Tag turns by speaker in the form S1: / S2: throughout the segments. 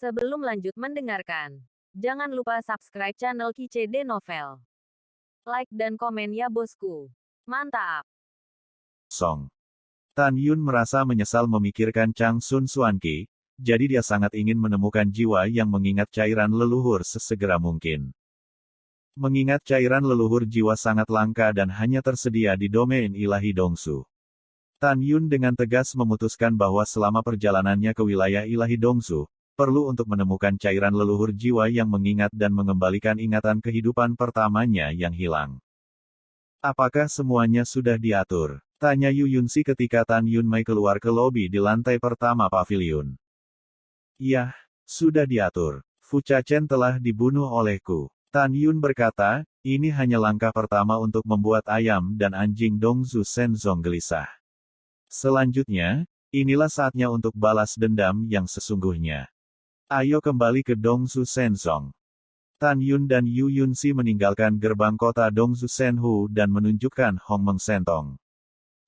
S1: Sebelum lanjut mendengarkan, jangan lupa subscribe channel KCD Novel. Like dan komen ya bosku. Mantap.
S2: Song. Tan Yun merasa menyesal memikirkan Chang Sun Xuanqi, jadi dia sangat ingin menemukan jiwa yang mengingat cairan leluhur sesegera mungkin. Mengingat cairan leluhur jiwa sangat langka dan hanya tersedia di domain ilahi Dongsu. Tan Yun dengan tegas memutuskan bahwa selama perjalanannya ke wilayah ilahi Dongsu, perlu untuk menemukan cairan leluhur jiwa yang mengingat dan mengembalikan ingatan kehidupan pertamanya yang hilang. Apakah semuanya sudah diatur? Tanya Yu Yunxi ketika Tan Yun Mei keluar ke lobi di lantai pertama pavilion. Iya, sudah diatur. Fu Chachen telah dibunuh olehku. Tan Yun berkata, ini hanya langkah pertama untuk membuat ayam dan anjing Dongzu Shenzong gelisah. Selanjutnya, inilah saatnya untuk balas dendam yang sesungguhnya. Ayo kembali ke Dongzu Shenzong. Tan Yun dan Yu Yunxi meninggalkan gerbang kota Dongzu Shenhu dan menunjukkan Hong Meng Sentong.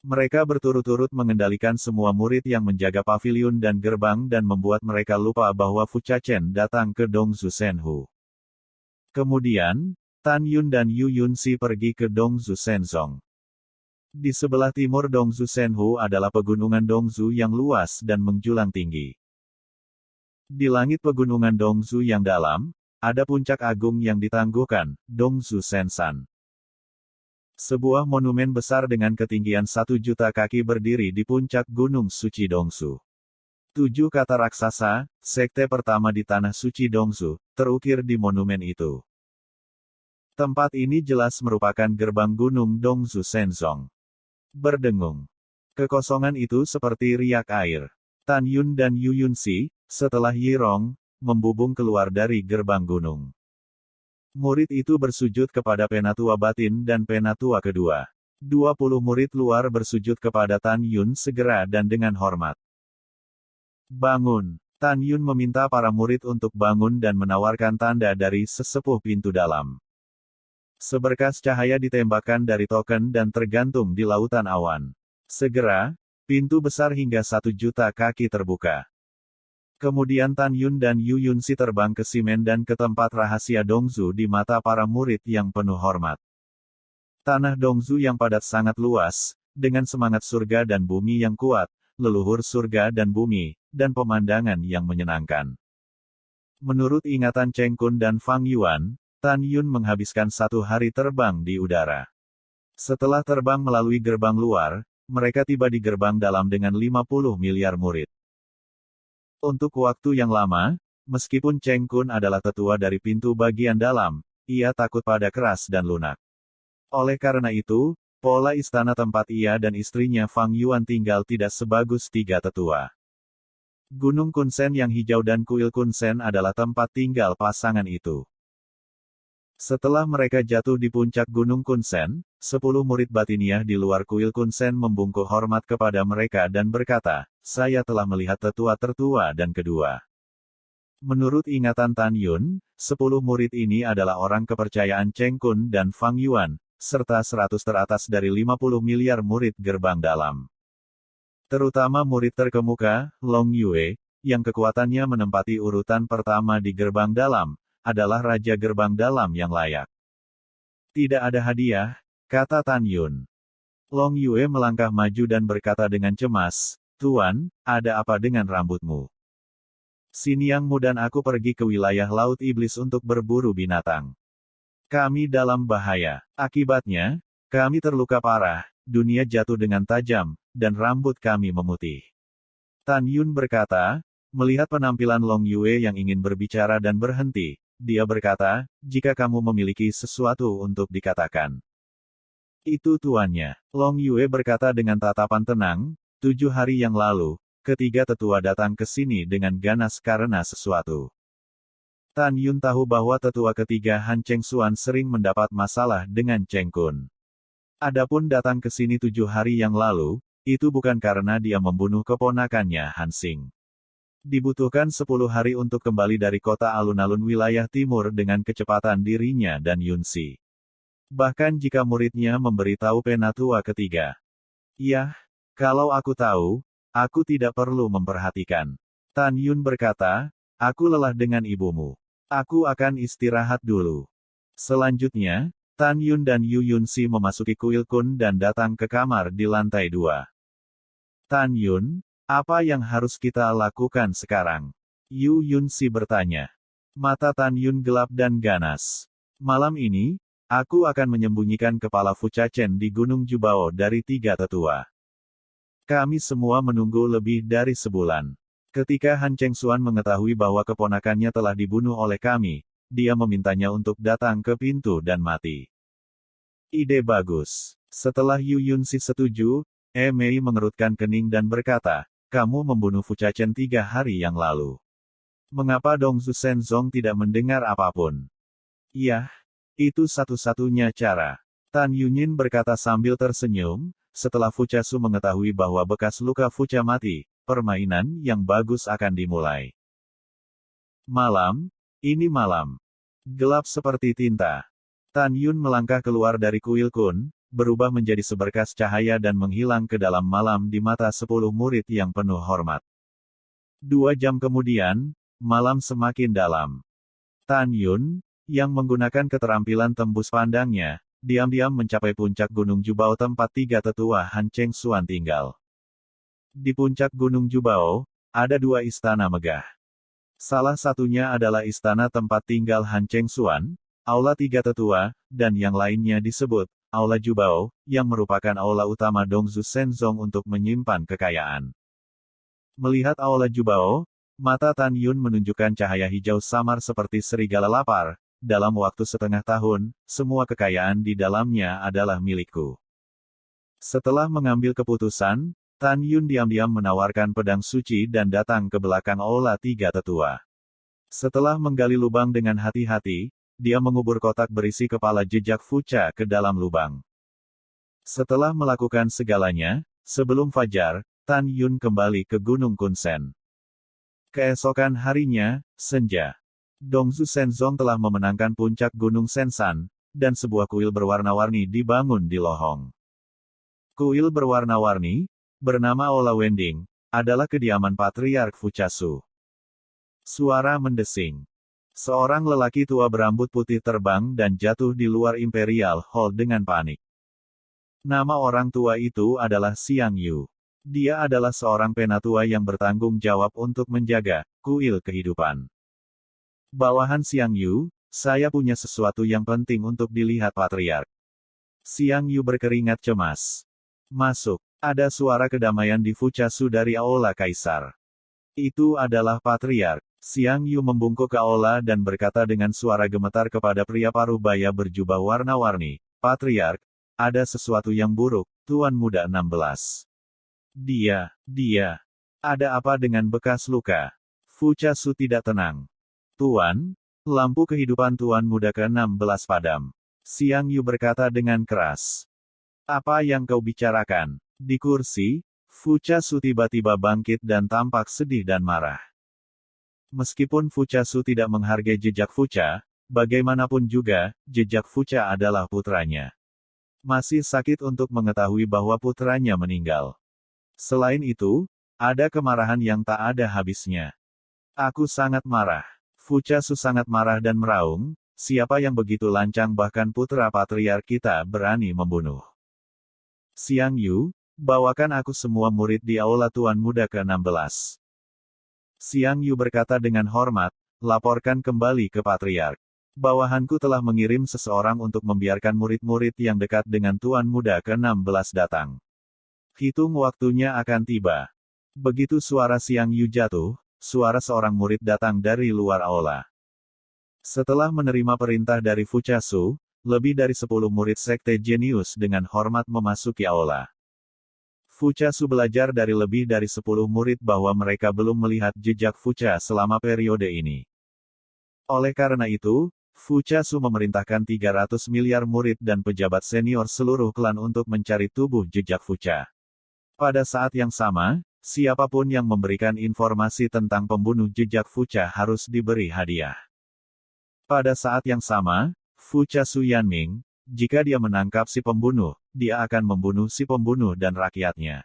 S2: Mereka berturut-turut mengendalikan semua murid yang menjaga pavilion dan gerbang dan membuat mereka lupa bahwa Fu Chachen datang ke Dongzu Shenhu. Kemudian, Tan Yun dan Yu Yunxi pergi ke Dongzu Shenzong. Di sebelah timur Dongzu Shenhu adalah pegunungan Dongzu yang luas dan menjulang tinggi. Di langit pegunungan Dongzu yang dalam, ada puncak agung yang ditangguhkan, Dongzu Senshan. Sebuah monumen besar dengan ketinggian 1 juta kaki berdiri di puncak Gunung Suci Dongsu. 7 kata raksasa, sekte pertama di Tanah Suci Dongsu, terukir di monumen itu. Tempat ini jelas merupakan gerbang gunung Dongzu Shenzong. Berdengung. Kekosongan itu seperti riak air. Tan Yun dan Yu Yunxi, setelah Yirong, membubung keluar dari gerbang gunung. Murid itu bersujud kepada penatua batin dan penatua kedua. 20 murid luar bersujud kepada Tan Yun segera dan dengan hormat. Bangun. Tan Yun meminta para murid untuk bangun dan menawarkan tanda dari sesepuh pintu dalam. Seberkas cahaya ditembakkan dari token dan tergantung di lautan awan. Segera, pintu besar hingga 1 juta kaki terbuka. Kemudian Tan Yun dan Yu Yunxi terbang ke Simen dan ke tempat rahasia Dongzu di mata para murid yang penuh hormat. Tanah Dongzu yang padat sangat luas, dengan semangat surga dan bumi yang kuat, leluhur surga dan bumi, dan pemandangan yang menyenangkan. Menurut ingatan Cheng Kun dan Fang Yuan, Tan Yun menghabiskan 1 hari terbang di udara. Setelah terbang melalui gerbang luar, mereka tiba di gerbang dalam dengan 50 miliar murid. Untuk waktu yang lama, meskipun Cheng Kun adalah tetua dari pintu bagian dalam, ia takut pada keras dan lunak. Oleh karena itu, pola istana tempat ia dan istrinya Fang Yuan tinggal tidak sebagus 3 tetua. Gunung Kunsen yang hijau dan kuil Kunsen adalah tempat tinggal pasangan itu. Setelah mereka jatuh di puncak Gunung Kunsen, 10 murid batiniah di luar kuil Kunsen membungkuk hormat kepada mereka dan berkata, saya telah melihat tetua tertua dan kedua. Menurut ingatan Tan Yun, 10 murid ini adalah orang kepercayaan Cheng Kun dan Fang Yuan, serta 100 teratas dari 50 miliar murid gerbang dalam. Terutama murid terkemuka, Long Yue, yang kekuatannya menempati urutan pertama di gerbang dalam, adalah Raja Gerbang Dalam yang layak. Tidak ada hadiah, kata Tan Yun. Long Yue melangkah maju dan berkata dengan cemas, Tuan, ada apa dengan rambutmu? Xiniangmu dan aku pergi ke wilayah Laut Iblis untuk berburu binatang. Kami dalam bahaya. Akibatnya, kami terluka parah, dunia jatuh dengan tajam, dan rambut kami memutih. Tan Yun berkata, melihat penampilan Long Yue yang ingin berbicara dan berhenti, dia berkata, jika kamu memiliki sesuatu untuk dikatakan. Itu tuannya. Long Yue berkata dengan tatapan tenang, 7 hari yang lalu, ketiga tetua datang ke sini dengan ganas karena sesuatu. Tan Yun tahu bahwa tetua ketiga Han Cheng Xuan sering mendapat masalah dengan Cheng Kun. Adapun datang ke sini 7 hari yang lalu, itu bukan karena dia membunuh keponakannya Han Xing. Dibutuhkan 10 hari untuk kembali dari kota alun-alun wilayah timur dengan kecepatan dirinya dan Yunxi. Bahkan jika muridnya memberitahu penatua ketiga. Yah, kalau aku tahu, aku tidak perlu memperhatikan. Tan Yun berkata, Aku lelah dengan ibumu. Aku akan istirahat dulu. Selanjutnya, Tan Yun dan Yu Yunxi memasuki kuil Kun dan datang ke kamar di lantai 2. Tan Yun, apa yang harus kita lakukan sekarang? Yu Yunxi bertanya. Mata Tan Yun gelap dan ganas. Malam ini, aku akan menyembunyikan kepala Fuchachen di Gunung Jubao dari 3 tetua. Kami semua menunggu lebih dari sebulan. Ketika Han Chengxuan mengetahui bahwa keponakannya telah dibunuh oleh kami, dia memintanya untuk datang ke pintu dan mati. Ide bagus. Setelah Yu Yunxi setuju, Mei mengerutkan kening dan berkata, kamu membunuh Fuchachen 3 hari yang lalu. Mengapa Dongzu Shenzong tidak mendengar apapun? Yah, itu satu-satunya cara. Tan Yunyin berkata sambil tersenyum, setelah Fuchasu mengetahui bahwa bekas luka Fucha mati, permainan yang bagus akan dimulai. Malam, ini malam. Gelap seperti tinta. Tan Yun melangkah keluar dari kuil Kun, berubah menjadi seberkas cahaya dan menghilang ke dalam malam di mata 10 murid yang penuh hormat. 2 jam kemudian, malam semakin dalam. Tan Yun, yang menggunakan keterampilan tembus pandangnya, diam-diam mencapai puncak Gunung Jubao tempat 3 tetua Han Chengxuan tinggal. Di puncak Gunung Jubao, ada 2 istana megah. Salah satunya adalah istana tempat tinggal Han Chengxuan, Aula 3 tetua, dan yang lainnya disebut Aula Jubao, yang merupakan aula utama Dongzu Shenzong untuk menyimpan kekayaan. Melihat Aula Jubao, mata Tan Yun menunjukkan cahaya hijau samar seperti serigala lapar. Dalam waktu setengah tahun, semua kekayaan di dalamnya adalah milikku. Setelah mengambil keputusan, Tan Yun diam-diam menawarkan pedang suci dan datang ke belakang aula 3 tetua. Setelah menggali lubang dengan hati-hati, dia mengubur kotak berisi kepala jejak Fucha ke dalam lubang. Setelah melakukan segalanya, sebelum fajar, Tan Yun kembali ke Gunung Kunsen. Keesokan harinya, senja. Dongzu Shenzong telah memenangkan puncak Gunung Sensan, dan sebuah kuil berwarna-warni dibangun di lohong. Kuil berwarna-warni, bernama Aula Wending, adalah kediaman Patriark Fuchasu. Suara mendesing. Seorang lelaki tua berambut putih terbang dan jatuh di luar Imperial Hall dengan panik. Nama orang tua itu adalah Xiang Yu. Dia adalah seorang penatua yang bertanggung jawab untuk menjaga kuil kehidupan. Bawahan Xiang Yu, saya punya sesuatu yang penting untuk dilihat Patriark. Xiang Yu berkeringat cemas. Masuk. Ada suara kedamaian di Fuchasu dari aula Kaisar. Itu adalah Patriark. Xiang Yu membungkuk ke aula dan berkata dengan suara gemetar kepada pria parubaya berjubah warna-warni, Patriark, ada sesuatu yang buruk, Tuan Muda 16. Dia. Ada apa dengan bekas luka? Fuchasu tidak tenang. Tuan, lampu kehidupan Tuan Muda ke-16 padam. Xiang Yu berkata dengan keras. Apa yang kau bicarakan? Di kursi, Fuchasu tiba-tiba bangkit dan tampak sedih dan marah. Meskipun Fuchasu tidak menghargai jejak Fucha, bagaimanapun juga, jejak Fucha adalah putranya. Masih sakit untuk mengetahui bahwa putranya meninggal. Selain itu, ada kemarahan yang tak ada habisnya. Aku sangat marah. Fuchasu sangat marah dan meraung, siapa yang begitu lancang bahkan putra patriark kita berani membunuh. Xiang Yu, bawakan aku semua murid di aula Tuan Muda ke-16. Xiang Yu berkata dengan hormat, laporkan kembali ke patriark. Bawahanku telah mengirim seseorang untuk membiarkan murid-murid yang dekat dengan Tuan Muda ke-16 datang. Hitung waktunya akan tiba. Begitu suara Xiang Yu jatuh, suara seorang murid datang dari luar aula. Setelah menerima perintah dari Fuchasu, lebih dari 10 murid sekte jenius dengan hormat memasuki aula. Fuchasu belajar dari lebih dari 10 murid bahwa mereka belum melihat jejak Fucha selama periode ini. Oleh karena itu, Fuchasu memerintahkan 300 miliar murid dan pejabat senior seluruh klan untuk mencari tubuh jejak Fucha. Pada saat yang sama, siapapun yang memberikan informasi tentang pembunuh jejak Fucha harus diberi hadiah. Pada saat yang sama, Fuchasu Yanming, jika dia menangkap si pembunuh, dia akan membunuh si pembunuh dan rakyatnya.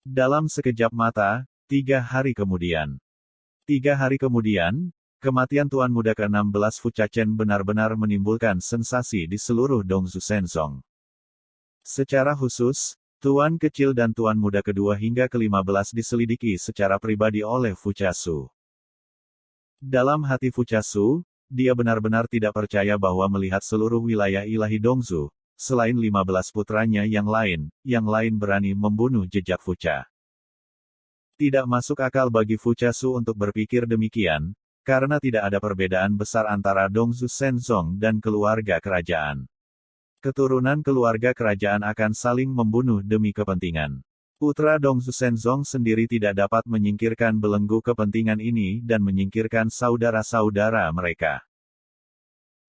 S2: Dalam sekejap mata, 3 hari kemudian, 3 hari kemudian, kematian Tuan Muda ke-16 Fu Chachen benar-benar menimbulkan sensasi di seluruh Dongzu Shenzong. Secara khusus, Tuan Kecil dan Tuan Muda kedua hingga ke-15 diselidiki secara pribadi oleh Fu Chasu. Dalam hati Fu Chasu, dia benar-benar tidak percaya bahwa melihat seluruh wilayah ilahi Dongzu, selain 15 putranya yang lain berani membunuh jejak Fu Cha. Tidak masuk akal bagi Fu Chasu untuk berpikir demikian, karena tidak ada perbedaan besar antara Dongzu Shenzong dan keluarga kerajaan. Keturunan keluarga kerajaan akan saling membunuh demi kepentingan. Putra Dongzu Shenzong sendiri tidak dapat menyingkirkan belenggu kepentingan ini dan menyingkirkan saudara-saudara mereka.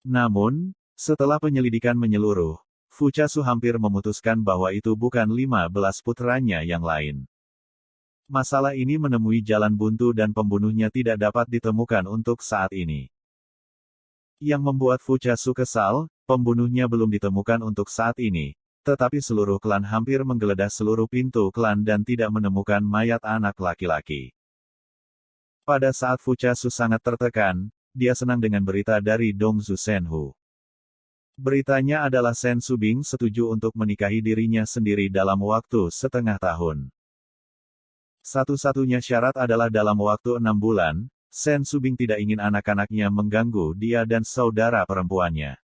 S2: Namun, setelah penyelidikan menyeluruh, Fu Chasu hampir memutuskan bahwa itu bukan 15 putranya yang lain. Masalah ini menemui jalan buntu dan pembunuhnya tidak dapat ditemukan untuk saat ini. Yang membuat Fu Chasu kesal, pembunuhnya belum ditemukan untuk saat ini, tetapi seluruh klan hampir menggeledah seluruh pintu klan dan tidak menemukan mayat anak laki-laki. Pada saat Fu Chasu sangat tertekan, dia senang dengan berita dari Dongzu Shenhu. Beritanya adalah Shen Subing setuju untuk menikahi dirinya sendiri dalam waktu setengah tahun. Satu-satunya syarat adalah dalam waktu 6 bulan, Shen Subing tidak ingin anak-anaknya mengganggu dia dan saudara perempuannya.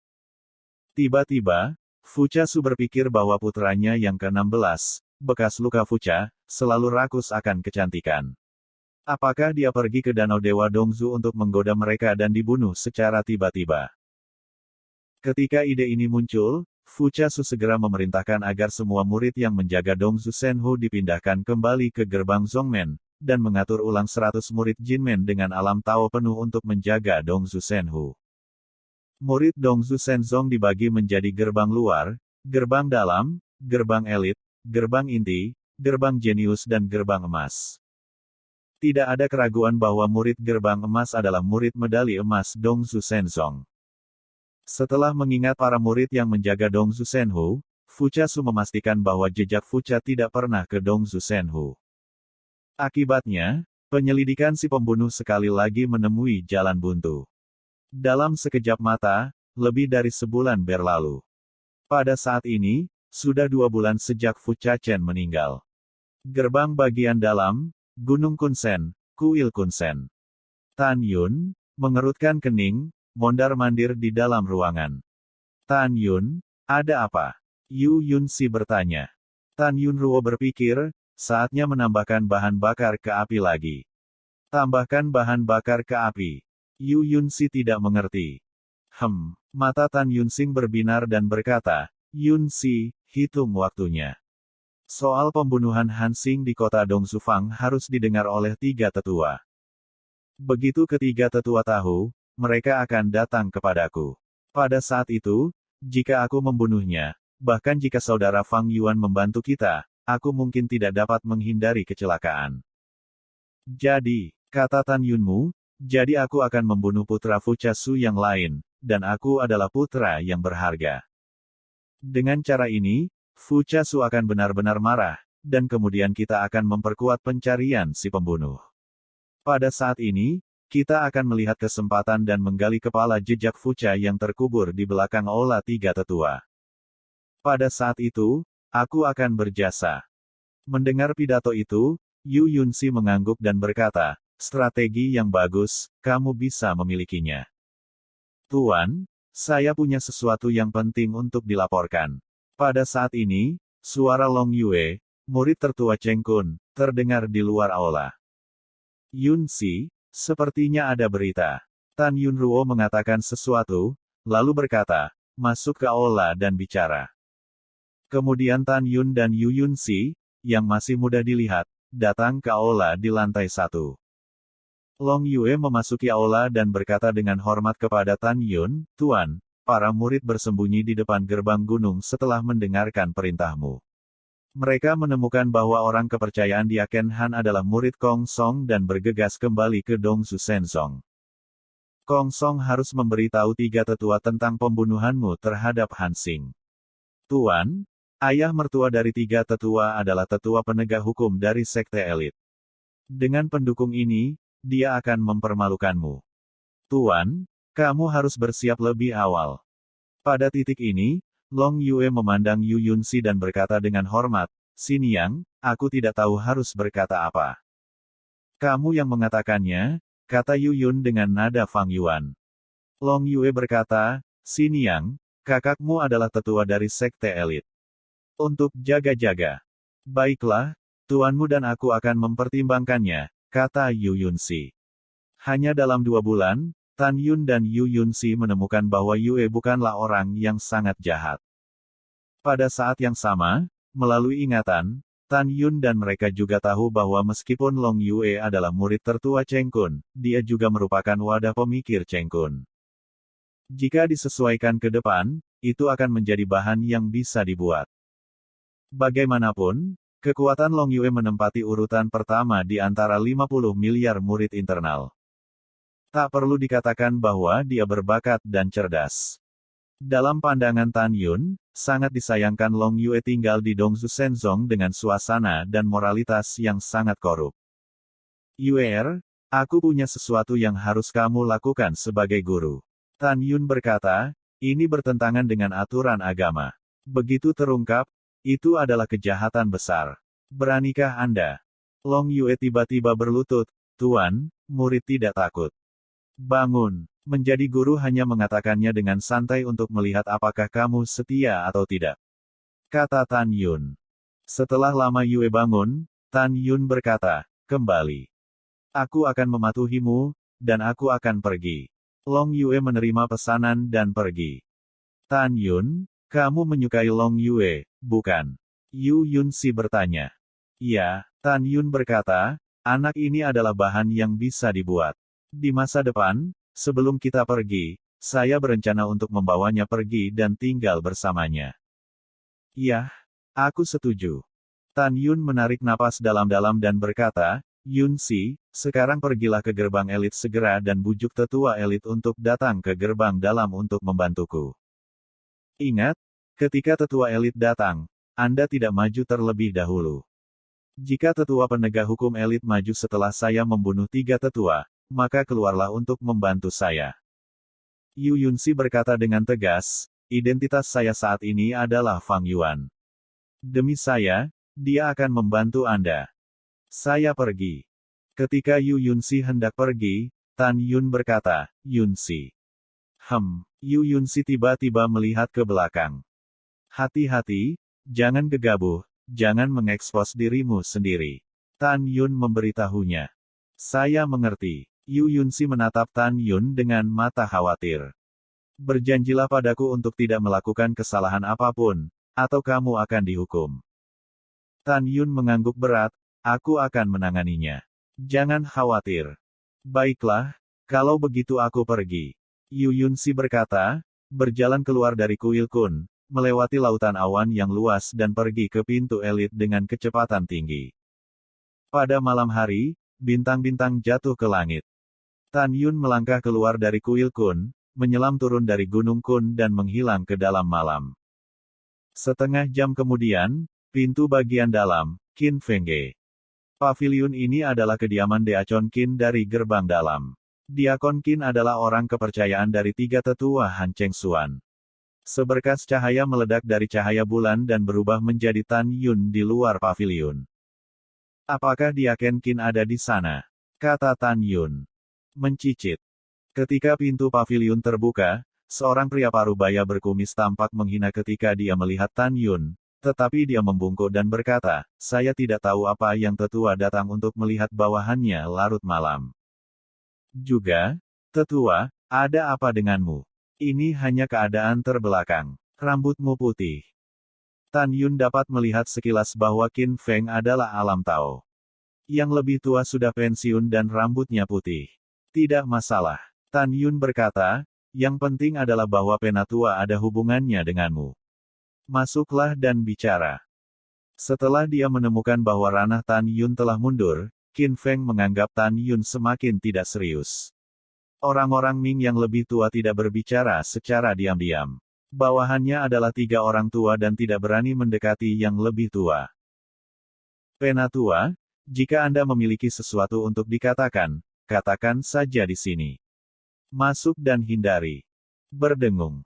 S2: Tiba-tiba, Fu Chasu berpikir bahwa putranya yang ke-16, bekas luka Fu Cha, selalu rakus akan kecantikan. Apakah dia pergi ke Danau Dewa Dongzu untuk menggoda mereka dan dibunuh secara tiba-tiba? Ketika ide ini muncul, Fu Chasu segera memerintahkan agar semua murid yang menjaga Dongzu Shenhu dipindahkan kembali ke gerbang Zongmen, dan mengatur ulang 100 murid Jinmen dengan alam Tao penuh untuk menjaga Dongzu Shenhu. Murid Dongzu Shenzong dibagi menjadi gerbang luar, gerbang dalam, gerbang elit, gerbang inti, gerbang jenius dan gerbang emas. Tidak ada keraguan bahwa murid gerbang emas adalah murid medali emas Dongzu Shenzong. Setelah mengingat para murid yang menjaga Dongzu Shenhu, Fu Chasu memastikan bahwa jejak Fu Cha tidak pernah ke Dongzu Shenhu. Akibatnya, penyelidikan si pembunuh sekali lagi menemui jalan buntu. Dalam sekejap mata, lebih dari sebulan berlalu. Pada saat ini, sudah 2 bulan sejak Fu Chachen meninggal. Gerbang bagian dalam, Gunung Kunsen, Kuil Kunsen. Tan Yun, mengerutkan kening, mondar-mandir di dalam ruangan. Tan Yun, ada apa? Yu Yunxi bertanya. Tan Yun Ruo berpikir, saatnya menambahkan bahan bakar ke api lagi. Tambahkan bahan bakar ke api. Yu Yunxi tidak mengerti. Mata Tan Yunsing berbinar dan berkata, Yunxi, hitung waktunya. Soal pembunuhan Han Xing di kota Dongzufang harus didengar oleh 3 tetua. Begitu ketiga tetua tahu, mereka akan datang kepadaku. Pada saat itu, jika aku membunuhnya, bahkan jika saudara Fang Yuan membantu kita, aku mungkin tidak dapat menghindari kecelakaan. Jadi, kata Tan Yunmu, jadi aku akan membunuh putra Fu Chasu yang lain, dan aku adalah putra yang berharga. Dengan cara ini, Fu Chasu akan benar-benar marah, dan kemudian kita akan memperkuat pencarian si pembunuh. Pada saat ini, kita akan melihat kesempatan dan menggali kepala jejak Fu Cha yang terkubur di belakang aula 3 tetua. Pada saat itu, aku akan berjasa. Mendengar pidato itu, Yu Yunxi mengangguk dan berkata, strategi yang bagus, kamu bisa memilikinya. Tuan, saya punya sesuatu yang penting untuk dilaporkan. Pada saat ini, suara Long Yue, murid tertua Cheng Kun, terdengar di luar aula. Yunxi, sepertinya ada berita. Tan Yunruo mengatakan sesuatu, lalu berkata, masuk ke aula dan bicara. Kemudian Tan Yun dan Yu Yunxi, yang masih mudah dilihat, datang ke aula di lantai 1. Long Yue memasuki aula dan berkata dengan hormat kepada Tan Yun, Tuan, para murid bersembunyi di depan gerbang gunung setelah mendengarkan perintahmu. Mereka menemukan bahwa orang kepercayaan dia Ken Han adalah murid Kong Song dan bergegas kembali ke Dongzu Shenzong. Kong Song harus memberitahu 3 tetua tentang pembunuhanmu terhadap Han Xing. Tuan, ayah mertua dari 3 tetua adalah tetua penegak hukum dari sekte elit. Dengan pendukung ini, dia akan mempermalukanmu. Tuan, kamu harus bersiap lebih awal. Pada titik ini, Long Yue memandang Yu Yunxi dan berkata dengan hormat, Xin Yang, aku tidak tahu harus berkata apa. Kamu yang mengatakannya, kata Yu Yun dengan nada Fang Yuan. Long Yue berkata, Xin Yang, kakakmu adalah tetua dari sekte elit. Untuk jaga-jaga. Baiklah, tuanmu dan aku akan mempertimbangkannya, kata Yu Yunxi. Hanya dalam 2 bulan, Tan Yun dan Yu Yunxi menemukan bahwa Yue bukanlah orang yang sangat jahat. Pada saat yang sama, melalui ingatan, Tan Yun dan mereka juga tahu bahwa meskipun Long Yue adalah murid tertua Cheng Kun, dia juga merupakan wadah pemikir Cheng Kun. Jika disesuaikan ke depan, itu akan menjadi bahan yang bisa dibuat. Bagaimanapun, kekuatan Long Yue menempati urutan pertama di antara 50 miliar murid internal. Tak perlu dikatakan bahwa dia berbakat dan cerdas. Dalam pandangan Tan Yun, sangat disayangkan Long Yue tinggal di Dongzu Shenzong dengan suasana dan moralitas yang sangat korup. Yue, aku punya sesuatu yang harus kamu lakukan sebagai guru. Tan Yun berkata, ini bertentangan dengan aturan agama. Begitu terungkap, itu adalah kejahatan besar. Beranikah Anda? Long Yue tiba-tiba berlutut, Tuan, murid tidak takut. Bangun. Menjadi guru hanya mengatakannya dengan santai untuk melihat apakah kamu setia atau tidak. Kata Tan Yun. Setelah lama Yue bangun, Tan Yun berkata, kembali. Aku akan mematuhimu, dan aku akan pergi. Long Yue menerima pesanan dan pergi. Tan Yun, kamu menyukai Long Yue, bukan? Yu Yunxi bertanya. Ya, Tan Yun berkata, anak ini adalah bahan yang bisa dibuat. Di masa depan, sebelum kita pergi, saya berencana untuk membawanya pergi dan tinggal bersamanya. Yah, aku setuju. Tan Yun menarik napas dalam-dalam dan berkata, Yunxi, sekarang pergilah ke gerbang elit segera dan bujuk tetua elit untuk datang ke gerbang dalam untuk membantuku. Ingat, ketika tetua elit datang, Anda tidak maju terlebih dahulu. Jika tetua penegak hukum elit maju setelah saya membunuh 3 tetua, maka keluarlah untuk membantu saya. Yu Yunxi berkata dengan tegas, identitas saya saat ini adalah Fang Yuan. Demi saya, dia akan membantu Anda. Saya pergi. Ketika Yu Yunxi hendak pergi, Tan Yun berkata, Yunxi. Yu Yunxi tiba-tiba melihat ke belakang. Hati-hati, jangan gegabah, jangan mengekspos dirimu sendiri. Tan Yun memberitahunya. Saya mengerti. Yu Yunxi menatap Tan Yun dengan mata khawatir. Berjanjilah padaku untuk tidak melakukan kesalahan apapun, atau kamu akan dihukum. Tan Yun mengangguk berat, aku akan menanganinya. Jangan khawatir. Baiklah, kalau begitu aku pergi. Yu Yunxi berkata, berjalan keluar dari kuil Kun, melewati lautan awan yang luas dan pergi ke pintu elit dengan kecepatan tinggi. Pada malam hari, bintang-bintang jatuh ke langit. Tan Yun melangkah keluar dari kuil Kun, menyelam turun dari gunung Kun dan menghilang ke dalam malam. Setengah jam kemudian, pintu bagian dalam, Qin Fengge. Paviliun ini adalah kediaman Deacon Qin dari gerbang dalam. Diakon Qin adalah orang kepercayaan dari 3 tetua Han Cheng Xuan. Seberkas cahaya meledak dari cahaya bulan dan berubah menjadi Tan Yun di luar paviliun. Apakah Diakon Qin ada di sana? Kata Tan Yun. Mencicit. Ketika pintu paviliun terbuka, seorang pria parubaya berkumis tampak menghina ketika dia melihat Tan Yun, tetapi dia membungkuk dan berkata, saya tidak tahu apa yang tetua datang untuk melihat bawahannya larut malam. Juga, tetua, ada apa denganmu? Ini hanya keadaan terbelakang. Rambutmu putih. Tan Yun dapat melihat sekilas bahwa Qin Feng adalah alam Tao. Yang lebih tua sudah pensiun dan rambutnya putih. Tidak masalah. Tan Yun berkata, yang penting adalah bahwa penatua ada hubungannya denganmu. Masuklah dan bicara. Setelah dia menemukan bahwa ranah Tan Yun telah mundur, Qin Feng menganggap Tan Yun semakin tidak serius. Orang-orang Ming yang lebih tua tidak berbicara secara diam-diam. Bawahannya adalah 3 orang tua dan tidak berani mendekati yang lebih tua. Penatua, jika Anda memiliki sesuatu untuk dikatakan, katakan saja di sini. Masuk dan hindari. Berdengung.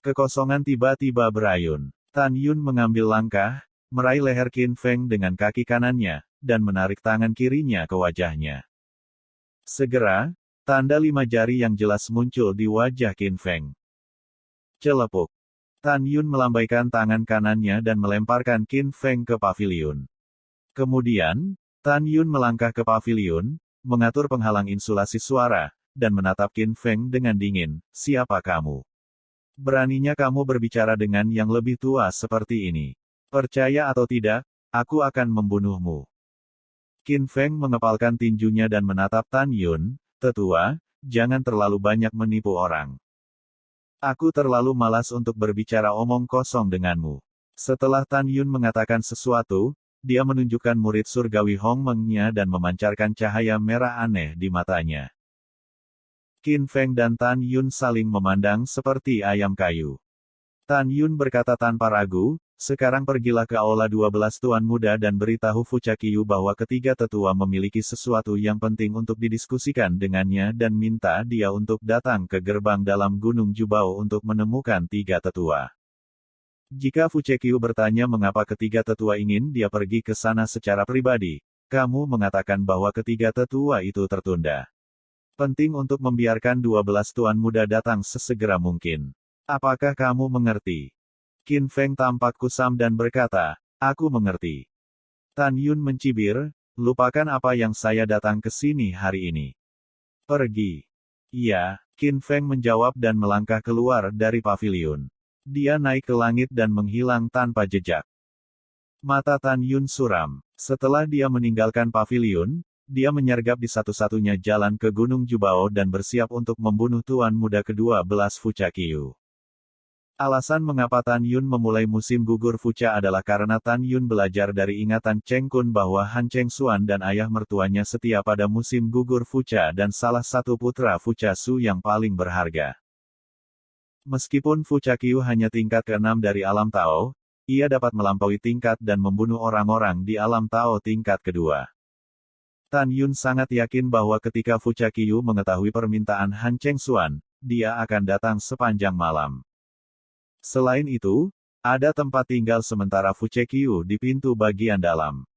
S2: Kekosongan tiba-tiba berayun. Tan Yun mengambil langkah, meraih leher Qin Feng dengan kaki kanannya, dan menarik tangan kirinya ke wajahnya. Segera, tanda 5 jari yang jelas muncul di wajah Qin Feng. Celepuk. Tan Yun melambaikan tangan kanannya dan melemparkan Qin Feng ke paviliun. Kemudian, Tan Yun melangkah ke paviliun, mengatur penghalang insulasi suara, dan menatap Qin Feng dengan dingin, "Siapa kamu? Beraninya kamu berbicara dengan yang lebih tua seperti ini. Percaya atau tidak, aku akan membunuhmu." Qin Feng mengepalkan tinjunya dan menatap Tan Yun, "Tetua, jangan terlalu banyak menipu orang. Aku terlalu malas untuk berbicara omong kosong denganmu." Setelah Tan Yun mengatakan sesuatu, dia menunjukkan murid surgawi Hong Meng-nya dan memancarkan cahaya merah aneh di matanya. Qin Feng dan Tan Yun saling memandang seperti ayam kayu. Tan Yun berkata tanpa ragu, "Sekarang pergilah ke Aula 12 Tuan Muda dan beritahu Fu Chaqiyu bahwa ketiga tetua memiliki sesuatu yang penting untuk didiskusikan dengannya dan minta dia untuk datang ke gerbang dalam Gunung Jubao untuk menemukan tiga tetua." Jika Fu Chaqiyu bertanya mengapa ketiga tetua ingin dia pergi ke sana secara pribadi, kamu mengatakan bahwa ketiga tetua itu tertunda. Penting untuk membiarkan 12 Tuan Muda datang sesegera mungkin. Apakah kamu mengerti? Qin Feng tampak kusam dan berkata, "Aku mengerti." Tan Yun mencibir, "Lupakan apa yang saya datang ke sini hari ini. Pergi." "Iya," Qin Feng menjawab dan melangkah keluar dari paviliun. Dia naik ke langit dan menghilang tanpa jejak. Mata Tan Yun suram. Setelah dia meninggalkan paviliun, dia menyergap di satu-satunya jalan ke Gunung Jubao dan bersiap untuk membunuh Tuan Muda ke-12 Fu Chaqiyu. Alasan mengapa Tan Yun memulai musim gugur Fucha adalah karena Tan Yun belajar dari ingatan Cheng Kun bahwa Han Cheng Xuan dan ayah mertuanya setia pada musim gugur Fucha dan salah satu putra Fucha Su yang paling berharga. Meskipun Fu Chaqiyu hanya tingkat ke-6 dari alam Tao, ia dapat melampaui tingkat dan membunuh orang-orang di alam Tao tingkat kedua. Tan Yun sangat yakin bahwa ketika Fu Chaqiyu mengetahui permintaan Han Cheng Xuan, dia akan datang sepanjang malam. Selain itu, ada tempat tinggal sementara Fu Chaqiyu di pintu bagian dalam.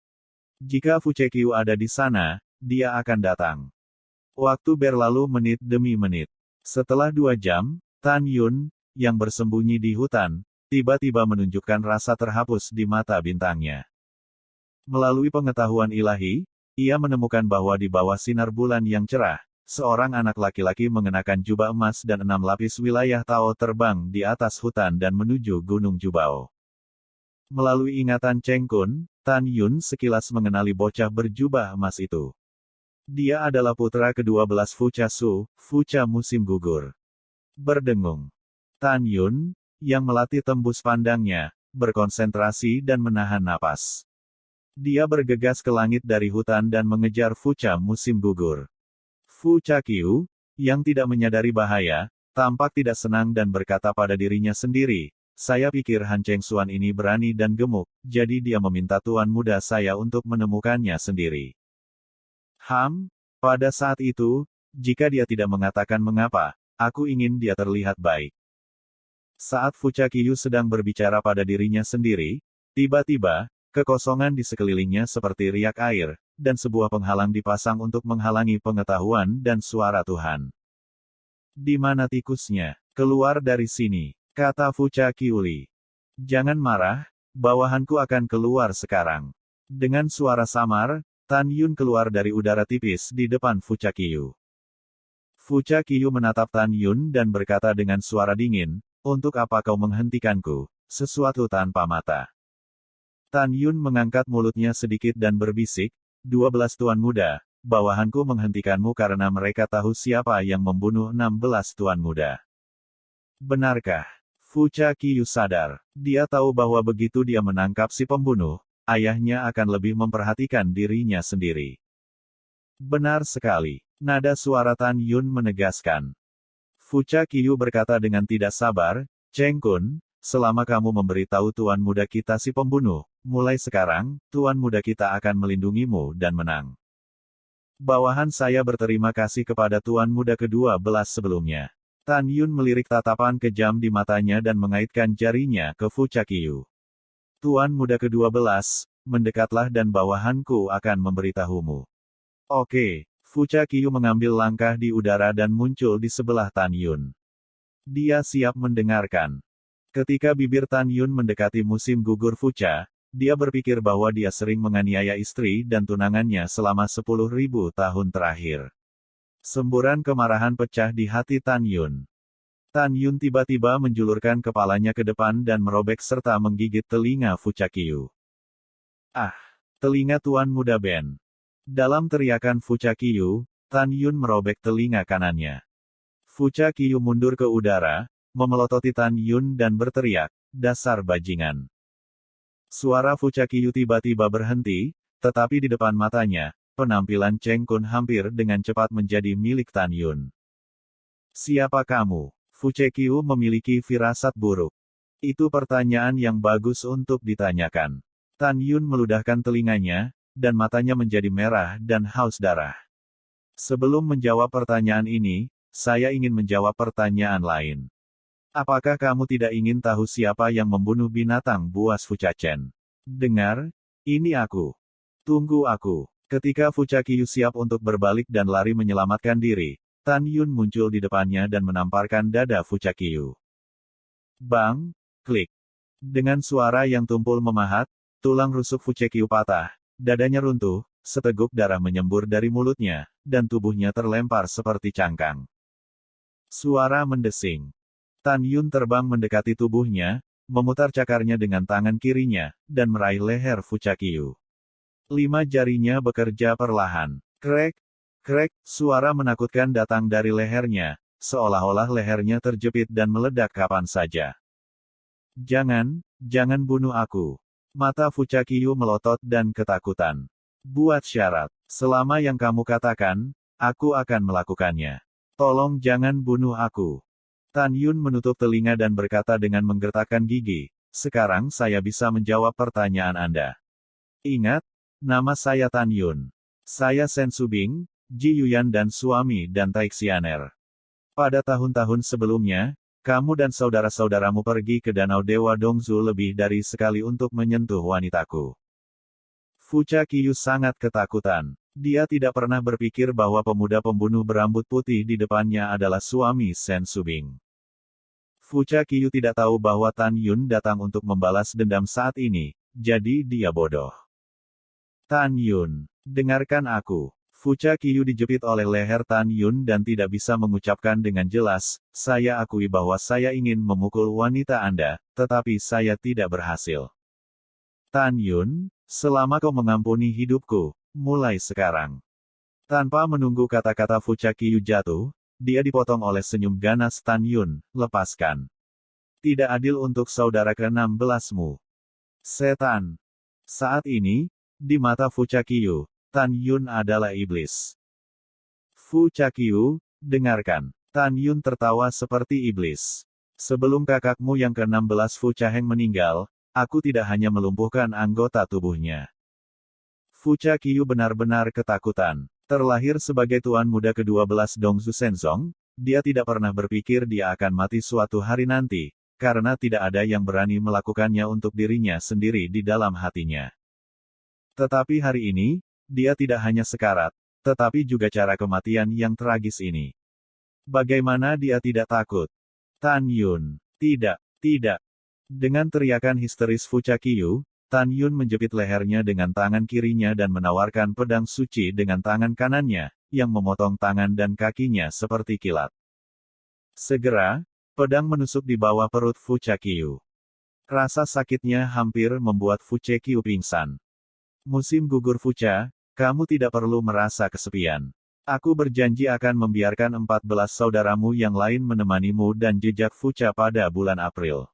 S2: Jika Fu Chaqiyu ada di sana, dia akan datang. Waktu berlalu menit demi menit. Setelah 2 jam, Tan Yun, yang bersembunyi di hutan, tiba-tiba menunjukkan rasa terhapus di mata bintangnya. Melalui pengetahuan ilahi, ia menemukan bahwa di bawah sinar bulan yang cerah, seorang anak laki-laki mengenakan jubah emas dan 6 lapis wilayah Tao terbang di atas hutan dan menuju Gunung Jubao. Melalui ingatan Cheng Kun, Tan Yun sekilas mengenali bocah berjubah emas itu. Dia adalah putra ke-12 Fucha Su, Fucha musim gugur. Berdengung. Tan Yun, yang melatih tembus pandangnya, berkonsentrasi dan menahan napas. Dia bergegas ke langit dari hutan dan mengejar Fucha musim gugur. Fu Chaqiyu, yang tidak menyadari bahaya, tampak tidak senang dan berkata pada dirinya sendiri, "Saya pikir Han Cheng Xuan ini berani dan gemuk, jadi dia meminta Tuan Muda saya untuk menemukannya sendiri." Pada saat itu, jika dia tidak mengatakan mengapa, aku ingin dia terlihat baik. Saat Fu Chaqiyu sedang berbicara pada dirinya sendiri, tiba-tiba, kekosongan di sekelilingnya seperti riak air, dan sebuah penghalang dipasang untuk menghalangi pengetahuan dan suara Tuhan. "Di mana tikusnya? Keluar dari sini," kata Fu Chaqiyu. "Jangan marah, bawahanku akan keluar sekarang." Dengan suara samar, Tan Yun keluar dari udara tipis di depan Fu Chaqiyu. Fu Chaqiyu menatap Tan Yun dan berkata dengan suara dingin, "Untuk apa kau menghentikanku? Sesuatu tanpa mata." Tan Yun mengangkat mulutnya sedikit dan berbisik, "12 Tuan Muda, bawahanku menghentikanmu karena mereka tahu siapa yang membunuh 16 Tuan Muda." Benarkah? Fu Chaqiyu sadar. Dia tahu bahwa begitu dia menangkap si pembunuh, ayahnya akan lebih memperhatikan dirinya sendiri. "Benar sekali." Nada suara Tan Yun menegaskan. Fu Chaqiyu berkata dengan tidak sabar, "Cheng Kun, selama kamu memberitahu Tuan Muda kita si pembunuh, mulai sekarang, Tuan Muda kita akan melindungimu dan menang." Bawahan saya berterima kasih kepada Tuan Muda ke-12 sebelumnya. Tan Yun melirik tatapan kejam di matanya dan mengaitkan jarinya ke Fu Chaqiyu. Tuan Muda ke-12, mendekatlah dan bawahanku akan memberitahumu. Oke, Fu Chaqiyu mengambil langkah di udara dan muncul di sebelah Tan Yun. Dia siap mendengarkan. Ketika bibir Tan Yun mendekati musim gugur Fucha, dia berpikir bahwa dia sering menganiaya istri dan tunangannya selama 10.000 tahun terakhir. Semburan kemarahan pecah di hati Tan Yun. Tan Yun tiba-tiba menjulurkan kepalanya ke depan dan merobek serta menggigit telinga Fu Chaqiyu. Ah! Telinga Tuan Muda Ben. Dalam teriakan Fu Chaqiyu, Tan Yun merobek telinga kanannya. Fu Chaqiyu mundur ke udara, memelototi Tan Yun dan berteriak, "Dasar bajingan." Suara Fu Chaqiyu tiba-tiba berhenti, tetapi di depan matanya, penampilan Cheng Kun hampir dengan cepat menjadi milik Tan Yun. Siapa kamu? Fu Chaqiyu memiliki firasat buruk. Itu pertanyaan yang bagus untuk ditanyakan. Tan Yun meludahkan telinganya, dan matanya menjadi merah dan haus darah. Sebelum menjawab pertanyaan ini, saya ingin menjawab pertanyaan lain. Apakah kamu tidak ingin tahu siapa yang membunuh binatang buas Fuchachen? Dengar, ini aku. Tunggu aku. Ketika Fu Chaqiyu siap untuk berbalik dan lari menyelamatkan diri, Tan Yun muncul di depannya dan menamparkan dada Fu Chaqiyu. Bang! Klik. Dengan suara yang tumpul memahat, tulang rusuk Fu Chaqiyu patah, dadanya runtuh, seteguk darah menyembur dari mulutnya, dan tubuhnya terlempar seperti cangkang. Suara mendesing. Tan Yun terbang mendekati tubuhnya, memutar cakarnya dengan tangan kirinya, dan meraih leher Fu Chaqiyu. 5 jarinya bekerja perlahan. Krek! Krek! Suara menakutkan datang dari lehernya, seolah-olah lehernya terjepit dan meledak kapan saja. Jangan bunuh aku. Mata Fu Chaqiyu melotot dan ketakutan. Buat syarat. Selama yang kamu katakan, aku akan melakukannya. Tolong jangan bunuh aku. Tan Yun menutup telinga dan berkata dengan menggertakkan gigi, "Sekarang saya bisa menjawab pertanyaan Anda. Ingat, nama saya Tan Yun. Saya Sen Subing, Ji Yuyan dan suami dan Taixianer. Pada tahun-tahun sebelumnya, kamu dan saudara-saudaramu pergi ke Danau Dewa Dongzu lebih dari sekali untuk menyentuh wanitaku." Fu Chaqiyu sangat ketakutan. Dia tidak pernah berpikir bahwa pemuda pembunuh berambut putih di depannya adalah suami Sen Subing. Fu Chaqiyu tidak tahu bahwa Tan Yun datang untuk membalas dendam saat ini, jadi dia bodoh. Tan Yun, dengarkan aku. Fu Chaqiyu dijepit oleh leher Tan Yun dan tidak bisa mengucapkan dengan jelas, "Saya akui bahwa saya ingin memukul wanita Anda, tetapi saya tidak berhasil." Tan Yun, selama kau mengampuni hidupku, mulai sekarang. Tanpa menunggu kata-kata Fu Chaqiyu jatuh, dia dipotong oleh senyum ganas Tan Yun, "Lepaskan. Tidak adil untuk saudara ke-16-mu. Setan." Saat ini, di mata Fu Chaqiyu, Tan Yun adalah iblis. Fu Chaqiyu, dengarkan. Tan Yun tertawa seperti iblis. Sebelum kakakmu yang ke-16 Fu Chaheng meninggal, aku tidak hanya melumpuhkan anggota tubuhnya. Fu Chaqiyu benar-benar ketakutan. Terlahir sebagai tuan muda ke-12 Dongzu Shenzong, dia tidak pernah berpikir dia akan mati suatu hari nanti, karena tidak ada yang berani melakukannya untuk dirinya sendiri di dalam hatinya. Tetapi hari ini, dia tidak hanya sekarat, tetapi juga cara kematian yang tragis ini. Bagaimana dia tidak takut? Tan Yun, tidak. Dengan teriakan histeris Fu Chaqiyu, Tan Yun menjepit lehernya dengan tangan kirinya dan menawarkan pedang suci dengan tangan kanannya, yang memotong tangan dan kakinya seperti kilat. Segera, pedang menusuk di bawah perut Fu Chaqiyu. Rasa sakitnya hampir membuat Fu Chaqiyu pingsan. Musim gugur Fucha, kamu tidak perlu merasa kesepian. Aku berjanji akan membiarkan 14 saudaramu yang lain menemanimu dan jejak Fucha pada bulan April.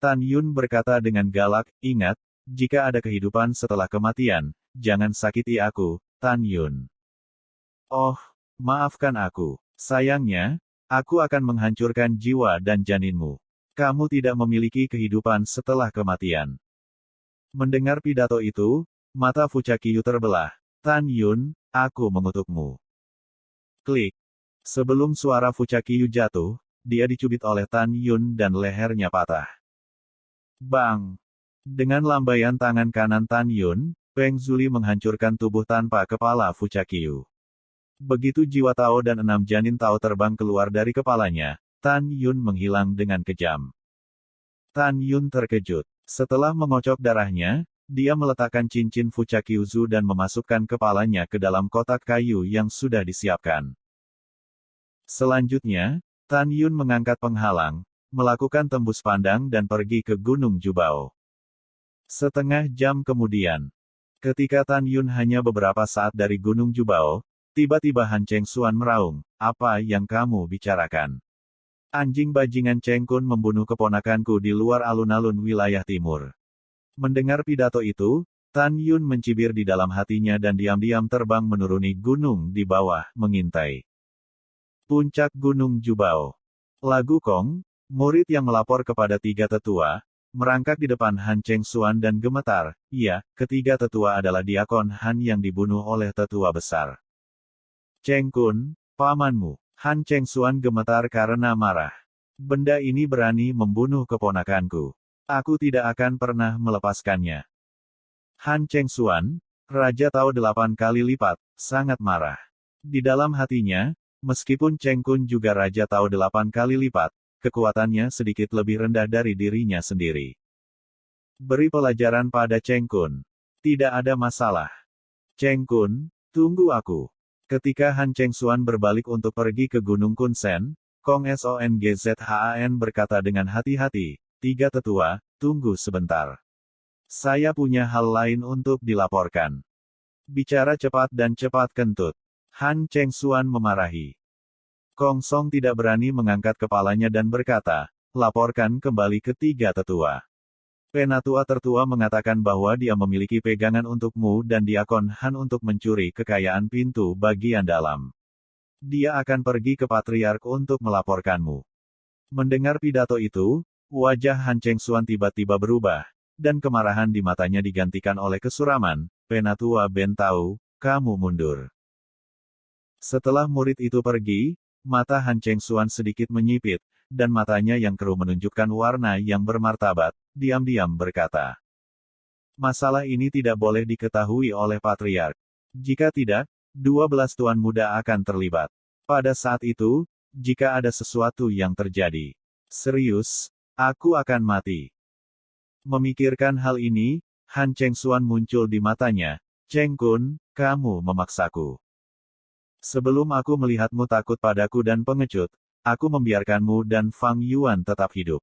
S2: Tan Yun berkata dengan galak, "Ingat, jika ada kehidupan setelah kematian, jangan sakiti aku, Tan Yun." Oh, maafkan aku. Sayangnya, aku akan menghancurkan jiwa dan janinmu. Kamu tidak memiliki kehidupan setelah kematian. Mendengar pidato itu, mata Fu Chaqiyu terbelah. Tan Yun, aku mengutukmu. Klik. Sebelum suara Fuchakiyu jatuh, dia dicubit oleh Tan Yun dan lehernya patah. Bang! Dengan lambaian tangan kanan Tan Yun, Peng Zuli menghancurkan tubuh tanpa kepala Fuchakiyu. Begitu jiwa Tao dan 6 janin Tao terbang keluar dari kepalanya, Tan Yun menghilang dengan kejam. Tan Yun terkejut. Setelah mengocok darahnya, dia meletakkan cincin Fuchakyuzu dan memasukkan kepalanya ke dalam kotak kayu yang sudah disiapkan. Selanjutnya, Tan Yun mengangkat penghalang, melakukan tembus pandang dan pergi ke Gunung Jubao. Setengah jam kemudian, ketika Tan Yun hanya beberapa saat dari Gunung Jubao, tiba-tiba Han Cheng Xuan meraung, "Apa yang kamu bicarakan? Anjing bajingan Cheng Kun membunuh keponakanku di luar alun-alun wilayah timur." Mendengar pidato itu, Tan Yun mencibir di dalam hatinya dan diam-diam terbang menuruni gunung di bawah, mengintai. Puncak Gunung Jubao. Lagu Kong, murid yang melapor kepada 3 tetua, merangkak di depan Han Cheng Xuan dan gemetar. Iya, ketiga tetua adalah diakon Han yang dibunuh oleh tetua besar. Cheng Kun, pamanmu. Han Cheng Xuan gemetar karena marah. Benda ini berani membunuh keponakanku. Aku tidak akan pernah melepaskannya. Han Cheng Xuan, Raja Tao 8 kali lipat, sangat marah. Di dalam hatinya, meskipun Cheng Kun juga Raja Tao 8 kali lipat, kekuatannya sedikit lebih rendah dari dirinya sendiri. Beri pelajaran pada Cheng Kun. Tidak ada masalah. Cheng Kun, tunggu aku. Ketika Han Cheng Xuan berbalik untuk pergi ke Gunung Kunsen, Kong Songzhan berkata dengan hati-hati, 3 tetua, tunggu sebentar. Saya punya hal lain untuk dilaporkan. Bicara cepat dan cepat kentut. Han Cheng Xuan memarahi. Kong Song tidak berani mengangkat kepalanya dan berkata, laporkan kembali ke 3 tetua. Penatua tertua mengatakan bahwa dia memiliki pegangan untukmu dan diakon Han untuk mencuri kekayaan pintu bagian dalam. Dia akan pergi ke Patriark untuk melaporkanmu. Mendengar pidato itu, wajah Han Cheng Xuan tiba-tiba berubah, dan kemarahan di matanya digantikan oleh kesuraman. Penatua Ben tahu, kamu mundur. Setelah murid itu pergi, mata Han Cheng Xuan sedikit menyipit, dan matanya yang keruh menunjukkan warna yang bermartabat, diam-diam berkata. Masalah ini tidak boleh diketahui oleh Patriark. Jika tidak, 12 tuan muda akan terlibat. Pada saat itu, jika ada sesuatu yang terjadi, serius, aku akan mati. Memikirkan hal ini, Han Cheng Xuan muncul di matanya. Cheng Kun, kamu memaksaku. Sebelum aku melihatmu takut padaku dan pengecut, aku membiarkanmu dan Fang Yuan tetap hidup.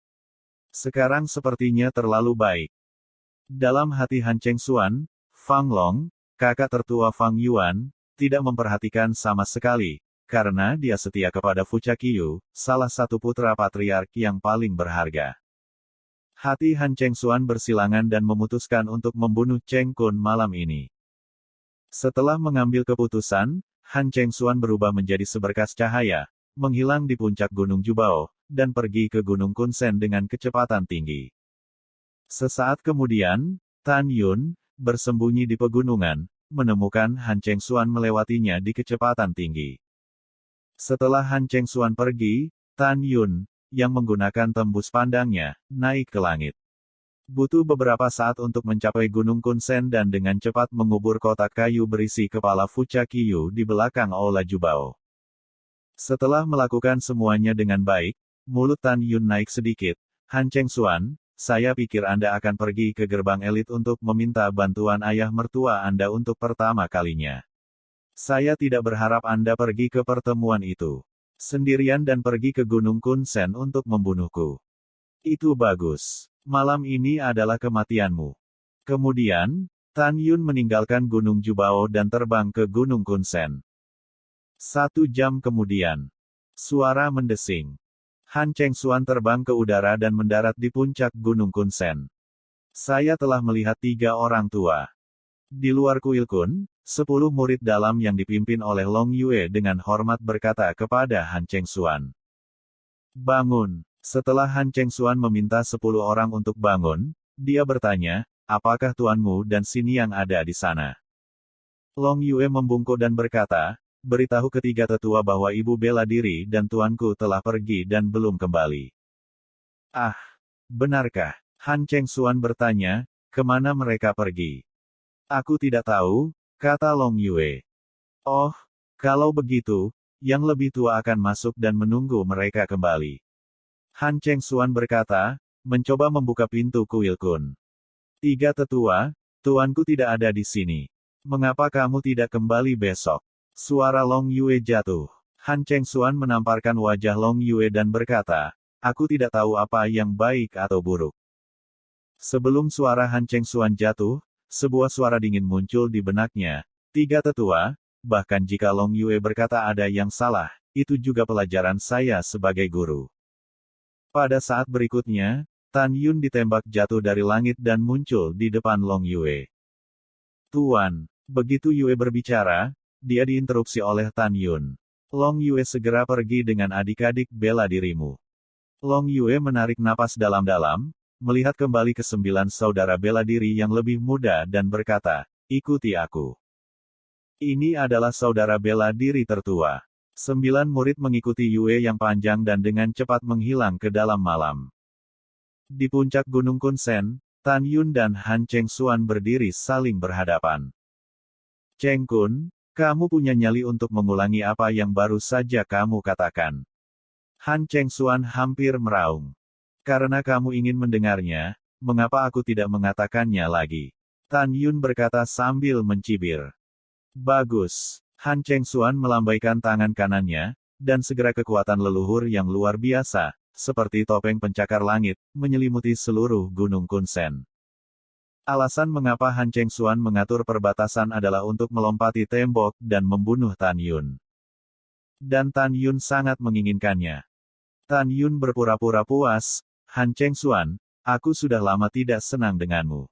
S2: Sekarang sepertinya terlalu baik. Dalam hati Han Cheng Xuan, Fang Long, kakak tertua Fang Yuan, tidak memperhatikan sama sekali, karena dia setia kepada Fuchakiyu, salah satu putra patriark yang paling berharga. Hati Han Cheng Xuan bersilangan dan memutuskan untuk membunuh Cheng Kun malam ini. Setelah mengambil keputusan, Han Cheng Xuan berubah menjadi seberkas cahaya, menghilang di puncak Gunung Jubao, dan pergi ke Gunung Kunsen dengan kecepatan tinggi. Sesaat kemudian, Tan Yun, bersembunyi di pegunungan, menemukan Han Cheng Xuan melewatinya di kecepatan tinggi. Setelah Han Cheng Xuan pergi, Tan Yun, yang menggunakan tembus pandangnya, naik ke langit. Butuh beberapa saat untuk mencapai Gunung Kunsen dan dengan cepat mengubur kotak kayu berisi kepala Fuchakiyu di belakang Aula Jubao. Setelah melakukan semuanya dengan baik, mulut Tan Yun naik sedikit. Han Cheng Xuan, saya pikir Anda akan pergi ke gerbang elit untuk meminta bantuan ayah mertua Anda untuk pertama kalinya. Saya tidak berharap Anda pergi ke pertemuan itu sendirian dan pergi ke Gunung Kunsen untuk membunuhku. Itu bagus. Malam ini adalah kematianmu. Kemudian, Tan Yun meninggalkan Gunung Jubao dan terbang ke Gunung Kunsen. 1 jam kemudian, suara mendesing. Han Cheng Xuan terbang ke udara dan mendarat di puncak Gunung Kunsen. Saya telah melihat 3 orang tua. Di luar kuil Kun, 10 murid dalam yang dipimpin oleh Long Yue dengan hormat berkata kepada Han Cheng Xuan. Bangun. Setelah Han Cheng Xuan meminta 10 orang untuk bangun, dia bertanya, apakah tuanmu dan Xiniang ada di sana? Long Yue membungkuk dan berkata, beritahu ketiga tetua bahwa ibu bela diri dan tuanku telah pergi dan belum kembali. Ah, benarkah? Han Chengxuan bertanya, kemana mereka pergi? Aku tidak tahu, kata Long Yue. Oh, kalau begitu, yang lebih tua akan masuk dan menunggu mereka kembali. Han Chengxuan berkata, mencoba membuka pintu kuil kun. Tiga tetua, tuanku tidak ada di sini. Mengapa kamu tidak kembali besok? Suara Long Yue jatuh. Han Chengxuan menamparkan wajah Long Yue dan berkata, aku tidak tahu apa yang baik atau buruk. Sebelum suara Han Chengxuan jatuh, sebuah suara dingin muncul di benaknya. Tiga tetua, bahkan jika Long Yue berkata ada yang salah, itu juga pelajaran saya sebagai guru. Pada saat berikutnya, Tan Yun ditembak jatuh dari langit dan muncul di depan Long Yue. Tuan, begitu Yue berbicara, dia diinterupsi oleh Tan Yun. Long Yue segera pergi dengan adik-adik bela dirimu. Long Yue menarik napas dalam-dalam, melihat kembali ke 9 saudara bela diri yang lebih muda dan berkata, ikuti aku. Ini adalah saudara bela diri tertua. 9 murid mengikuti Yue yang panjang dan dengan cepat menghilang ke dalam malam. Di puncak Gunung Kunsen, Tan Yun dan Han Chengxuan berdiri saling berhadapan. Cheng Kun, kamu punya nyali untuk mengulangi apa yang baru saja kamu katakan. Han Chengxuan hampir meraung. Karena kamu ingin mendengarnya, mengapa aku tidak mengatakannya lagi? Tan Yun berkata sambil mencibir. Bagus. Han Chengxuan melambaikan tangan kanannya, dan segera kekuatan leluhur yang luar biasa, seperti topeng pencakar langit, menyelimuti seluruh Gunung Kunsen. Alasan mengapa Han Chengxuan mengatur perbatasan adalah untuk melompati tembok dan membunuh Tan Yun. Dan Tan Yun sangat menginginkannya. Tan Yun berpura-pura puas, Han Chengxuan, aku sudah lama tidak senang denganmu.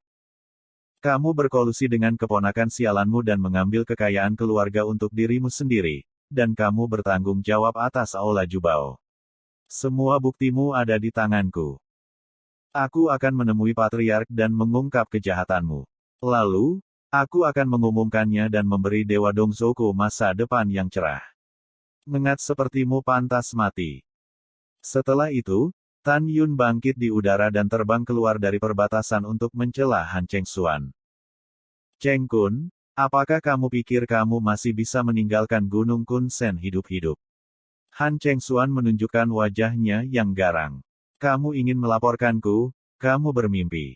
S2: Kamu berkolusi dengan keponakan sialanmu dan mengambil kekayaan keluarga untuk dirimu sendiri, dan kamu bertanggung jawab atas Aula Jubao. Semua buktimu ada di tanganku. Aku akan menemui Patriark dan mengungkap kejahatanmu. Lalu, aku akan mengumumkannya dan memberi Dewa Dongzhouku masa depan yang cerah. Mengat sepertimu pantas mati. Setelah itu, Tan Yun bangkit di udara dan terbang keluar dari perbatasan untuk mencela Han Chengxuan. Cheng Kun, apakah kamu pikir kamu masih bisa meninggalkan Gunung Kunsen hidup-hidup? Han Chengxuan menunjukkan wajahnya yang garang. Kamu ingin melaporkanku, kamu bermimpi.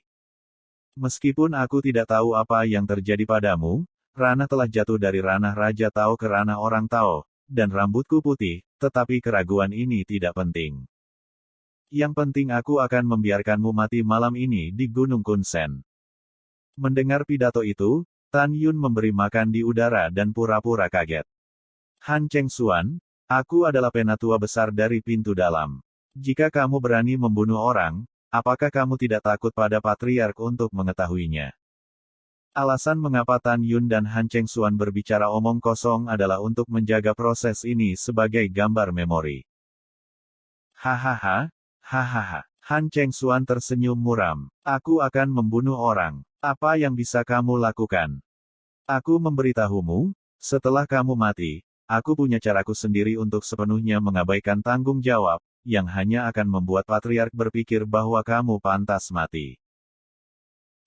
S2: Meskipun aku tidak tahu apa yang terjadi padamu, ranah telah jatuh dari ranah Raja Tao ke ranah orang Tao, dan rambutku putih, tetapi keraguan ini tidak penting. Yang penting aku akan membiarkanmu mati malam ini di Gunung Kunsen. Mendengar pidato itu, Tan Yun memberi makan di udara dan pura-pura kaget. Han Chengxuan, aku adalah penatua besar dari pintu dalam. Jika kamu berani membunuh orang, apakah kamu tidak takut pada Patriark untuk mengetahuinya? Alasan mengapa Tan Yun dan Han Chengxuan berbicara omong kosong adalah untuk menjaga proses ini sebagai gambar memori. Hahaha. Hahaha. Han Chengxuan tersenyum muram. Aku akan membunuh orang. Apa yang bisa kamu lakukan? Aku memberitahumu, setelah kamu mati, aku punya caraku sendiri untuk sepenuhnya mengabaikan tanggung jawab, yang hanya akan membuat Patriark berpikir bahwa kamu pantas mati.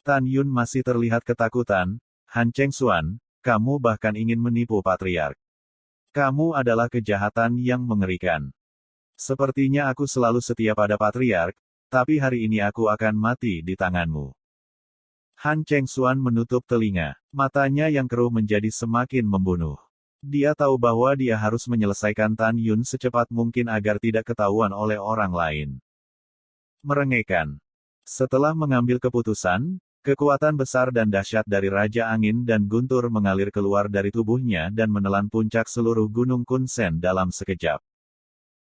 S2: Tan Yun masih terlihat ketakutan. Han Chengxuan, kamu bahkan ingin menipu Patriark. Kamu adalah kejahatan yang mengerikan. Sepertinya aku selalu setia pada Patriark, tapi hari ini aku akan mati di tanganmu. Han Chengxuan menutup telinga. Matanya yang keruh menjadi semakin membunuh. Dia tahu bahwa dia harus menyelesaikan Tan Yun secepat mungkin agar tidak ketahuan oleh orang lain. Merengekkan. Setelah mengambil keputusan, kekuatan besar dan dahsyat dari Raja Angin dan Guntur mengalir keluar dari tubuhnya dan menelan puncak seluruh Gunung Kunsen dalam sekejap.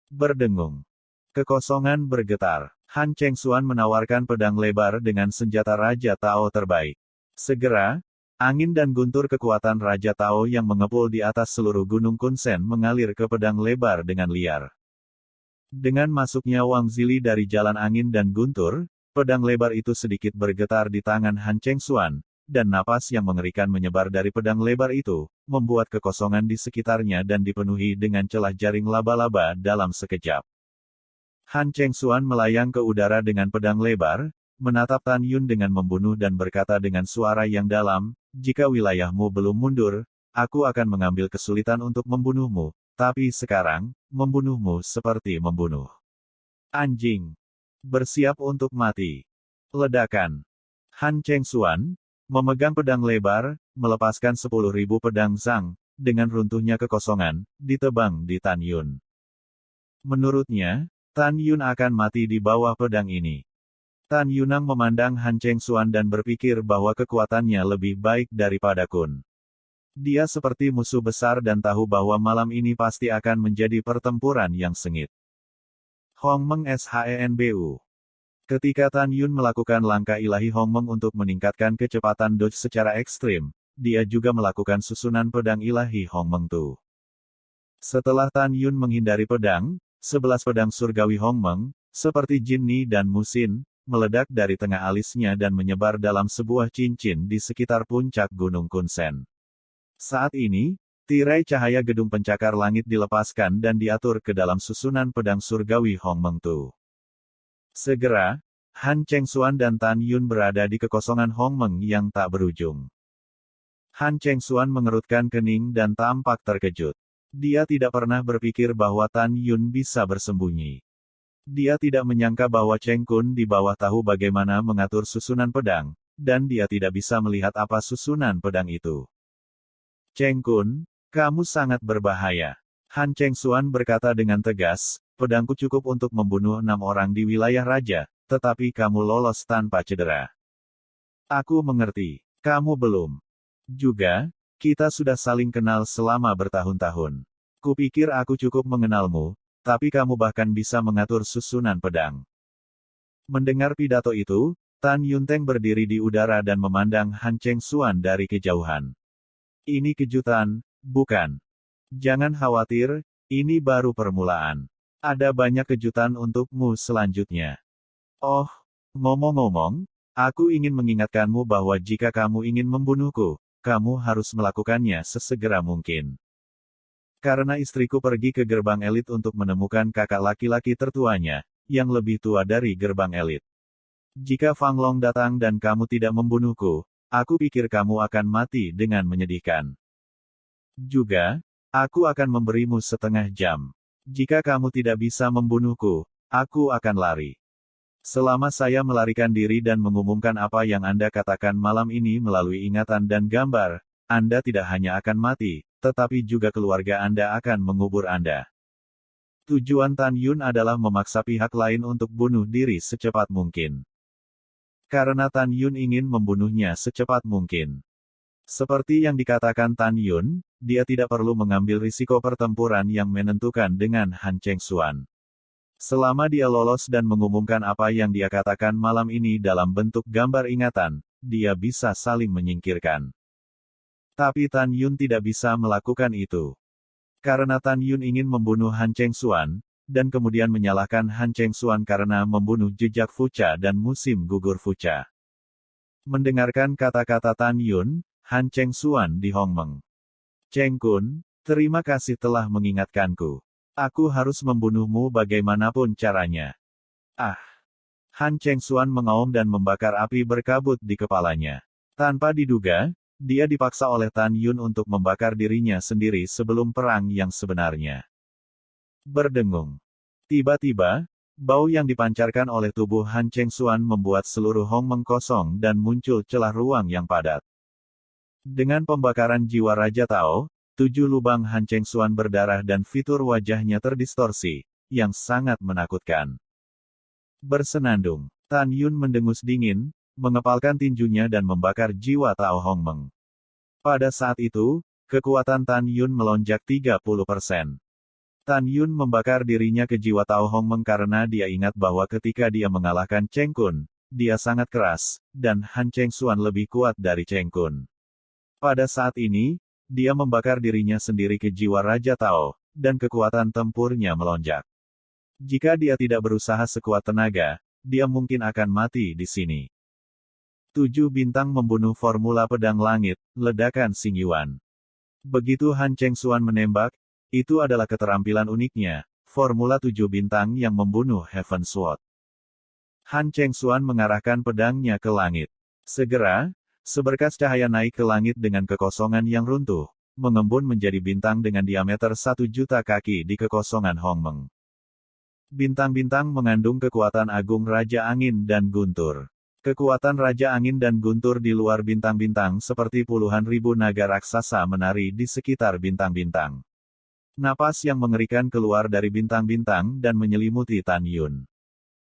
S2: Berdengung. Kekosongan bergetar. Han Chengxuan menawarkan pedang lebar dengan senjata Raja Tao terbaik. Segera, angin dan guntur kekuatan Raja Tao yang mengepul di atas seluruh Gunung Kunsen mengalir ke pedang lebar dengan liar. Dengan masuknya Wang Zili dari jalan angin dan guntur, pedang lebar itu sedikit bergetar di tangan Han Chengxuan, dan napas yang mengerikan menyebar dari pedang lebar itu, membuat kekosongan di sekitarnya dan dipenuhi dengan celah jaring laba-laba dalam sekejap. Han Chengxuan melayang ke udara dengan pedang lebar, menatap Tan Yun dengan membunuh dan berkata dengan suara yang dalam, "Jika wilayahmu belum mundur, aku akan mengambil kesulitan untuk membunuhmu, tapi sekarang, membunuhmu seperti membunuh anjing. Bersiap untuk mati." Ledakan. Han Chengxuan memegang pedang lebar, melepaskan 10.000 pedang Zhang, dengan runtuhnya kekosongan, ditebang di Tan Yun. Menurutnya, Tan Yun akan mati di bawah pedang ini. Tan Yunang memandang Han Chengxuan dan berpikir bahwa kekuatannya lebih baik daripada Kun. Dia seperti musuh besar dan tahu bahwa malam ini pasti akan menjadi pertempuran yang sengit. Hongmeng Shenbu. Ketika Tan Yun melakukan langkah ilahi Hongmeng untuk meningkatkan kecepatan dodge secara ekstrim, dia juga melakukan susunan pedang ilahi Hongmeng Tu. Setelah Tan Yun menghindari pedang, 11 pedang surgawi Hongmeng, seperti Jinni dan Musin, meledak dari tengah alisnya dan menyebar dalam sebuah cincin di sekitar puncak Gunung Kunsen. Saat ini, tirai cahaya gedung pencakar langit dilepaskan dan diatur ke dalam susunan pedang surgawi Hongmeng Tu. Segera, Han Chengxuan dan Tan Yun berada di kekosongan Hongmeng yang tak berujung. Han Chengxuan mengerutkan kening dan tampak terkejut. Dia tidak pernah berpikir bahwa Tan Yun bisa bersembunyi. Dia tidak menyangka bahwa Cheng Kun di bawah tahu bagaimana mengatur susunan pedang, dan dia tidak bisa melihat apa susunan pedang itu. "Cheng Kun, kamu sangat berbahaya." Han Chengxuan berkata dengan tegas, "Pedangku cukup untuk membunuh 6 orang di wilayah raja, tetapi kamu lolos tanpa cedera." "Aku mengerti. Kamu belum. Juga, kita sudah saling kenal selama bertahun-tahun. Kupikir aku cukup mengenalmu, tapi kamu bahkan bisa mengatur susunan pedang." Mendengar pidato itu, Tan Yunteng berdiri di udara dan memandang Han Chengxuan dari kejauhan. "Ini kejutan, bukan? Jangan khawatir, ini baru permulaan. Ada banyak kejutan untukmu selanjutnya. Oh, ngomong-ngomong, aku ingin mengingatkanmu bahwa jika kamu ingin membunuhku, kamu harus melakukannya sesegera mungkin. Karena istriku pergi ke gerbang elit untuk menemukan kakak laki-laki tertuanya, yang lebih tua dari gerbang elit. Jika Fang Long datang dan kamu tidak membunuhku, aku pikir kamu akan mati dengan menyedihkan. Juga, aku akan memberimu setengah jam. Jika kamu tidak bisa membunuhku, aku akan lari. Selama saya melarikan diri dan mengumumkan apa yang Anda katakan malam ini melalui ingatan dan gambar, Anda tidak hanya akan mati, tetapi juga keluarga Anda akan mengubur Anda." Tujuan Tan Yun adalah memaksa pihak lain untuk bunuh diri secepat mungkin. Karena Tan Yun ingin membunuhnya secepat mungkin. Seperti yang dikatakan Tan Yun, dia tidak perlu mengambil risiko pertempuran yang menentukan dengan Han Chengxuan. Selama dia lolos dan mengumumkan apa yang dia katakan malam ini dalam bentuk gambar ingatan, dia bisa saling menyingkirkan. Tapi Tan Yun tidak bisa melakukan itu. Karena Tan Yun ingin membunuh Han Chengxuan, dan kemudian menyalahkan Han Chengxuan karena membunuh jejak Fucha dan musim gugur Fucha. Mendengarkan kata-kata Tan Yun, Han Chengxuan di Hongmeng. "Cheng Kun, terima kasih telah mengingatkanku. Aku harus membunuhmu bagaimanapun caranya." "Ah!" Han Chengxuan mengaum dan membakar api berkabut di kepalanya. Tanpa diduga, dia dipaksa oleh Tan Yun untuk membakar dirinya sendiri sebelum perang yang sebenarnya. Berdengung. Tiba-tiba, bau yang dipancarkan oleh tubuh Han Chengxuan membuat seluruh Hongmeng kosong dan muncul celah ruang yang padat. Dengan pembakaran jiwa Raja Tao, 7 lubang Han Chengxuan berdarah dan fitur wajahnya terdistorsi, yang sangat menakutkan. Bersenandung, Tan Yun mendengus dingin, mengepalkan tinjunya dan membakar jiwa Tao Hongmeng. Pada saat itu, kekuatan Tan Yun melonjak 30%. Tan Yun membakar dirinya ke jiwa Tao Hongmeng karena dia ingat bahwa ketika dia mengalahkan Cheng Kun, dia sangat keras, dan Han Chengxuan lebih kuat dari Cheng Kun. Pada saat ini, dia membakar dirinya sendiri ke jiwa Raja Tao, dan kekuatan tempurnya melonjak. Jika dia tidak berusaha sekuat tenaga, dia mungkin akan mati di sini. 7 bintang membunuh formula pedang langit, ledakan Xingyuan. Begitu Han Chengxuan menembak, itu adalah keterampilan uniknya, formula 7 bintang yang membunuh Heaven Sword. Han Chengxuan mengarahkan pedangnya ke langit. Segera, seberkas cahaya naik ke langit dengan kekosongan yang runtuh, mengembun menjadi bintang dengan diameter 1.000.000 kaki di kekosongan Hongmeng. Bintang-bintang mengandung kekuatan agung Raja Angin dan Guntur. Kekuatan Raja Angin dan Guntur di luar bintang-bintang seperti puluhan ribu naga raksasa menari di sekitar bintang-bintang. Napas yang mengerikan keluar dari bintang-bintang dan menyelimuti Tan Yun.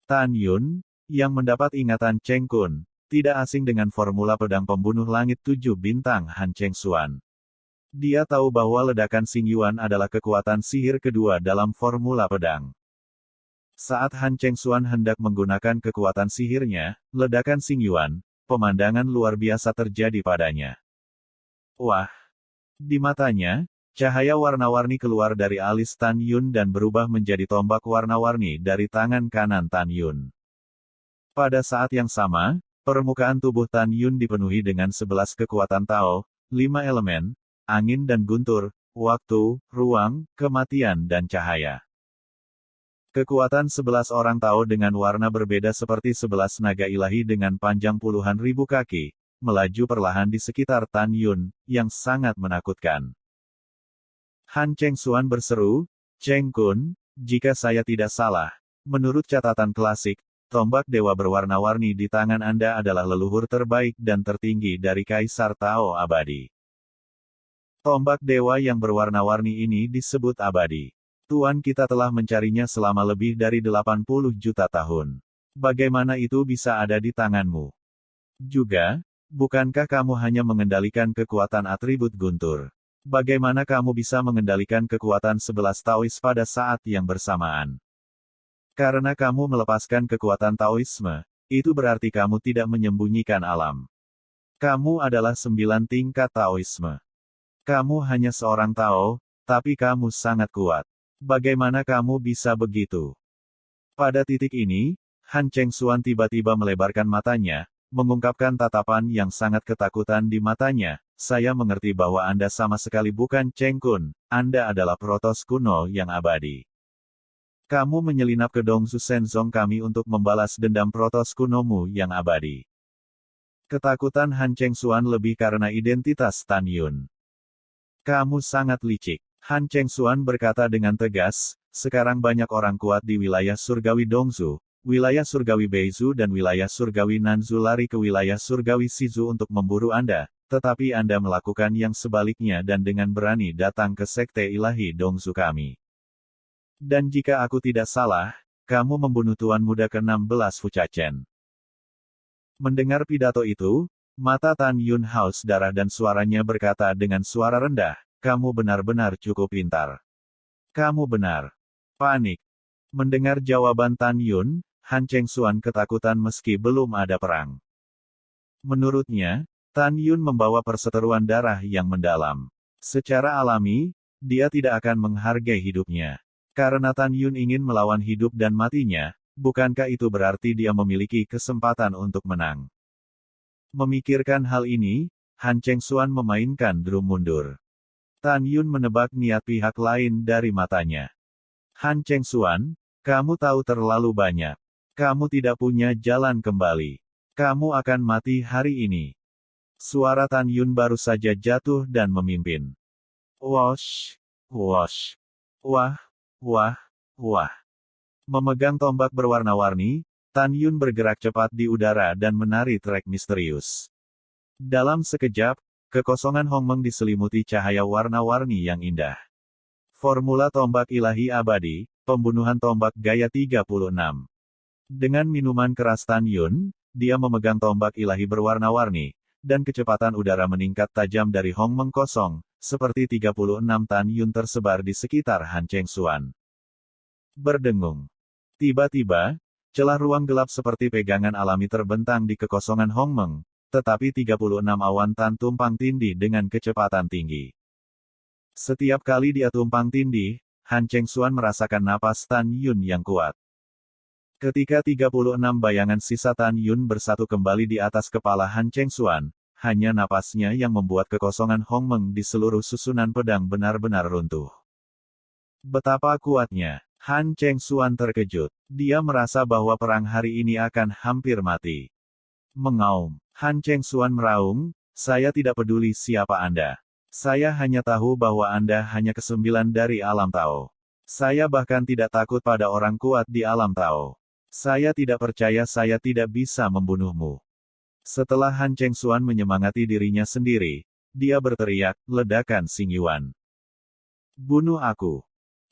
S2: Tan Yun, yang mendapat ingatan Cheng Kun, tidak asing dengan formula pedang pembunuh langit 7 bintang Han Chengxuan. Dia tahu bahwa ledakan Xingyuan adalah kekuatan sihir kedua dalam formula pedang. Saat Han Chengxuan hendak menggunakan kekuatan sihirnya, ledakan Xingyuan, pemandangan luar biasa terjadi padanya. Wah! Di matanya, cahaya warna-warni keluar dari alis Tan Yun dan berubah menjadi tombak warna-warni dari tangan kanan Tan Yun. Pada saat yang sama, permukaan tubuh Tan Yun dipenuhi dengan 11 kekuatan Tao, 5 elemen, angin dan guntur, waktu, ruang, kematian dan cahaya. Kekuatan 11 orang Tao dengan warna berbeda seperti 11 naga ilahi dengan panjang puluhan ribu kaki, melaju perlahan di sekitar Tan Yun, yang sangat menakutkan. Han Chengxuan berseru, "Cheng Kun, jika saya tidak salah, menurut catatan klasik, tombak dewa berwarna-warni di tangan Anda adalah leluhur terbaik dan tertinggi dari Kaisar Tao abadi. Tombak dewa yang berwarna-warni ini disebut abadi. Tuan kita telah mencarinya selama lebih dari 80 juta tahun. Bagaimana itu bisa ada di tanganmu? Juga, bukankah kamu hanya mengendalikan kekuatan atribut guntur? Bagaimana kamu bisa mengendalikan kekuatan 11 Taois pada saat yang bersamaan? Karena kamu melepaskan kekuatan Taoisme, itu berarti kamu tidak menyembunyikan alam. Kamu adalah 9 tingkat Taoisme. Kamu hanya seorang Tao, tapi kamu sangat kuat. Bagaimana kamu bisa begitu?" Pada titik ini, Han Chengxuan tiba-tiba melebarkan matanya, mengungkapkan tatapan yang sangat ketakutan di matanya. "Saya mengerti bahwa Anda sama sekali bukan Cheng Kun, Anda adalah Protos kuno yang abadi. Kamu menyelinap ke Dongzu Shenzong kami untuk membalas dendam Protos kunomu yang abadi." Ketakutan Han Chengxuan lebih karena identitas Tan Yun. "Kamu sangat licik." Han Chengxuan berkata dengan tegas, "Sekarang banyak orang kuat di wilayah surgawi Dongzu, wilayah surgawi Beizu dan wilayah surgawi Nanzu lari ke wilayah surgawi Shizu untuk memburu Anda, tetapi Anda melakukan yang sebaliknya dan dengan berani datang ke sekte ilahi Dongzu kami. Dan jika aku tidak salah, kamu membunuh Tuan Muda ke-16 Fuchachen." Mendengar pidato itu, mata Tan Yun haus darah dan suaranya berkata dengan suara rendah, "Kamu benar-benar cukup pintar. Kamu benar." Panik. Mendengar jawaban Tan Yun, Han Chengxuan ketakutan meski belum ada perang. Menurutnya, Tan Yun membawa perseteruan darah yang mendalam. Secara alami, dia tidak akan menghargai hidupnya. Karena Tan Yun ingin melawan hidup dan matinya, bukankah itu berarti dia memiliki kesempatan untuk menang? Memikirkan hal ini, Han Chengxuan memainkan drum mundur. Tan Yun menebak niat pihak lain dari matanya. "Han Chengxuan, kamu tahu terlalu banyak. Kamu tidak punya jalan kembali. Kamu akan mati hari ini." Suara Tan Yun baru saja jatuh dan memimpin. Wosh, wosh, wah, wah, wah. Memegang tombak berwarna-warni, Tan Yun bergerak cepat di udara dan menari trek misterius. Dalam sekejap, kekosongan Hongmeng diselimuti cahaya warna-warni yang indah. Formula tombak ilahi abadi, pembunuhan tombak gaya 36. Dengan minuman keras Tan Yun, dia memegang tombak ilahi berwarna-warni, dan kecepatan udara meningkat tajam dari Hongmeng kosong, seperti 36 Tan Yun tersebar di sekitar Han Chengxuan. Berdengung. Tiba-tiba, celah ruang gelap seperti pegangan alami terbentang di kekosongan Hongmeng, tetapi 36 awan Tan tumpang tindih dengan kecepatan tinggi. Setiap kali dia tumpang tindih, Han Chengxuan merasakan napas Tan Yun yang kuat. Ketika 36 bayangan sisa Tan Yun bersatu kembali di atas kepala Han Chengxuan, hanya napasnya yang membuat kekosongan Hong Meng di seluruh susunan pedang benar-benar runtuh. Betapa kuatnya! Han Chengxuan terkejut. Dia merasa bahwa perang hari ini akan hampir mati. Mengaum. Han Chengxuan meraung, "Saya tidak peduli siapa Anda. Saya hanya tahu bahwa Anda hanya kesembilan dari alam Tao. Saya bahkan tidak takut pada orang kuat di alam Tao. Saya tidak percaya saya tidak bisa membunuhmu." Setelah Han Chengxuan menyemangati dirinya sendiri, dia berteriak, "Ledakan Xing Yuan. Bunuh aku!"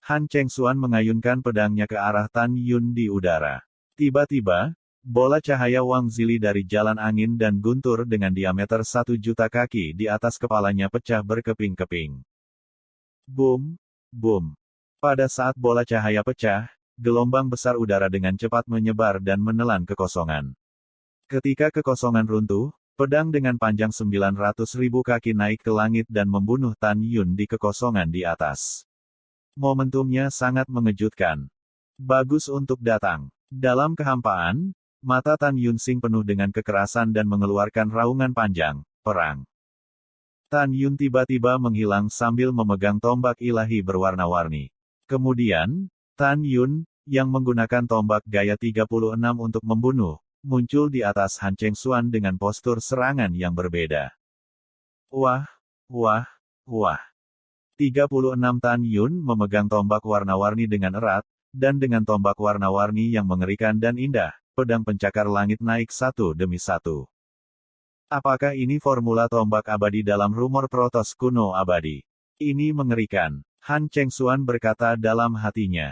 S2: Han Chengxuan mengayunkan pedangnya ke arah Tan Yun di udara. Tiba-tiba, bola cahaya Wang Zili dari jalan angin dan guntur dengan diameter 1.000.000 kaki di atas kepalanya pecah berkeping-keping. Boom! Boom! Pada saat bola cahaya pecah, gelombang besar udara dengan cepat menyebar dan menelan kekosongan. Ketika kekosongan runtuh, pedang dengan panjang 900.000 kaki naik ke langit dan membunuh Tan Yun di kekosongan di atas. Momentumnya sangat mengejutkan. Bagus untuk datang. Dalam kehampaan, mata Tan Yun Xing penuh dengan kekerasan dan mengeluarkan raungan panjang, "Perang!" Tan Yun tiba-tiba menghilang sambil memegang tombak ilahi berwarna-warni. Kemudian, Tan Yun, yang menggunakan tombak gaya 36 untuk membunuh, muncul di atas Han Chengxuan dengan postur serangan yang berbeda. Wah, wah, wah. 36 Tan Yun memegang tombak warna-warni dengan erat, dan dengan tombak warna-warni yang mengerikan dan indah, pedang pencakar langit naik satu demi satu. Apakah ini formula tombak abadi dalam rumor Protos kuno abadi? Ini mengerikan, Han Chengxuan berkata dalam hatinya.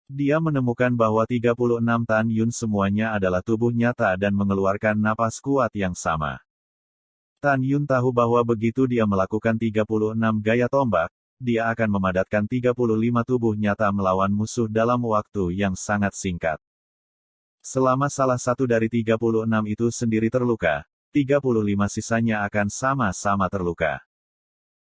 S2: Dia menemukan bahwa 36 Tan Yun semuanya adalah tubuh nyata dan mengeluarkan napas kuat yang sama. Tan Yun tahu bahwa begitu dia melakukan 36 gaya tombak, dia akan memadatkan 35 tubuh nyata melawan musuh dalam waktu yang sangat singkat. Selama salah satu dari 36 itu sendiri terluka, 35 sisanya akan sama-sama terluka.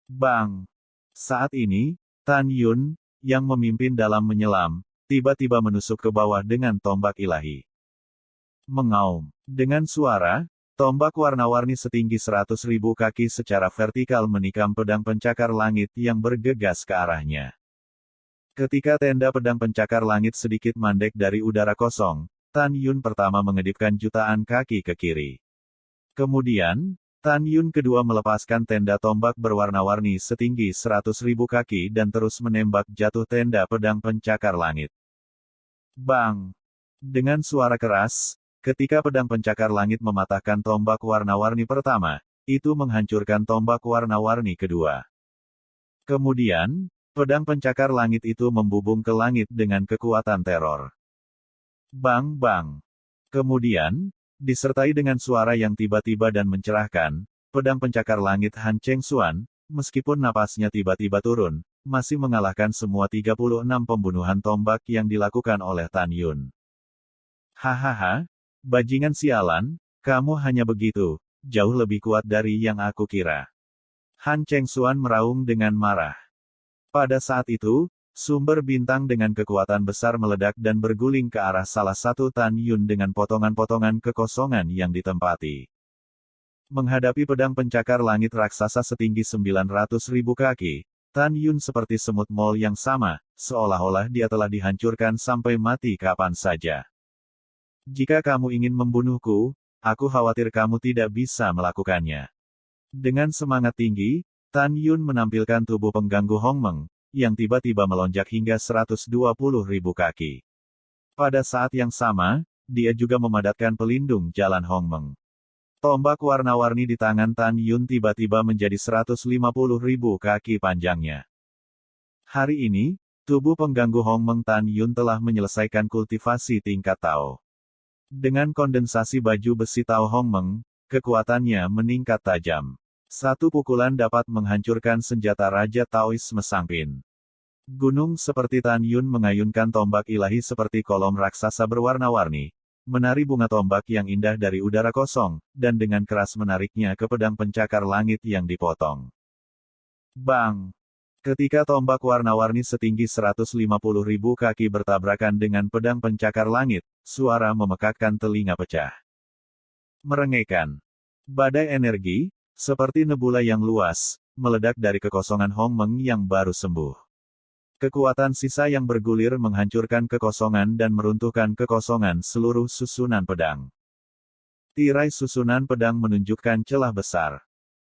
S2: Bang! Saat ini, Tan Yun, yang memimpin dalam menyelam, tiba-tiba menusuk ke bawah dengan tombak ilahi. Mengaum. Dengan suara, tombak warna-warni setinggi 100.000 kaki secara vertikal menikam pedang pencakar langit yang bergegas ke arahnya. Ketika tenda pedang pencakar langit sedikit mandek dari udara kosong, Tan Yun pertama mengedipkan jutaan kaki ke kiri. Kemudian, Tan Yun kedua melepaskan tenda tombak berwarna-warni setinggi 100.000 kaki dan terus menembak jatuh tenda pedang pencakar langit. Bang! Dengan suara keras, ketika pedang pencakar langit mematahkan tombak warna-warni pertama, itu menghancurkan tombak warna-warni kedua. Kemudian, pedang pencakar langit itu membubung ke langit dengan kekuatan teror. Bang bang! Kemudian, disertai dengan suara yang tiba-tiba dan mencerahkan, pedang pencakar langit Han Chengxuan, meskipun napasnya tiba-tiba turun, masih mengalahkan semua 36 pembunuhan tombak yang dilakukan oleh Tan Yun. Hahaha, bajingan sialan, kamu hanya begitu, jauh lebih kuat dari yang aku kira. Han Chengxuan meraung dengan marah. Pada saat itu, sumber bintang dengan kekuatan besar meledak dan berguling ke arah salah satu Tan Yun dengan potongan-potongan kekosongan yang ditempati. Menghadapi pedang pencakar langit raksasa setinggi 900.000 kaki, Tan Yun seperti semut mol yang sama, seolah-olah dia telah dihancurkan sampai mati kapan saja. Jika kamu ingin membunuhku, aku khawatir kamu tidak bisa melakukannya. Dengan semangat tinggi, Tan Yun menampilkan tubuh pengganggu Hong Meng, yang tiba-tiba melonjak hingga 120.000 kaki. Pada saat yang sama, dia juga memadatkan pelindung jalan Hong Meng. Tombak warna-warni di tangan Tan Yun tiba-tiba menjadi 150.000 kaki panjangnya. Hari ini, tubuh pengganggu Hong Meng Tan Yun telah menyelesaikan kultivasi tingkat Tao. Dengan kondensasi baju besi Tao Hong Meng, kekuatannya meningkat tajam. Satu pukulan dapat menghancurkan senjata Raja Taoisme Sangpin. Gunung seperti Tan Yun mengayunkan tombak ilahi seperti kolom raksasa berwarna-warni, menari bunga tombak yang indah dari udara kosong, dan dengan keras menariknya ke pedang pencakar langit yang dipotong. Bang! Ketika tombak warna-warni setinggi 150.000 kaki bertabrakan dengan pedang pencakar langit, suara memekakkan telinga pecah. Merengekkan. Badai energi, seperti nebula yang luas, meledak dari kekosongan Hong Meng yang baru sembuh. Kekuatan sisa yang bergulir menghancurkan kekosongan dan meruntuhkan kekosongan seluruh susunan pedang. Tirai susunan pedang menunjukkan celah besar.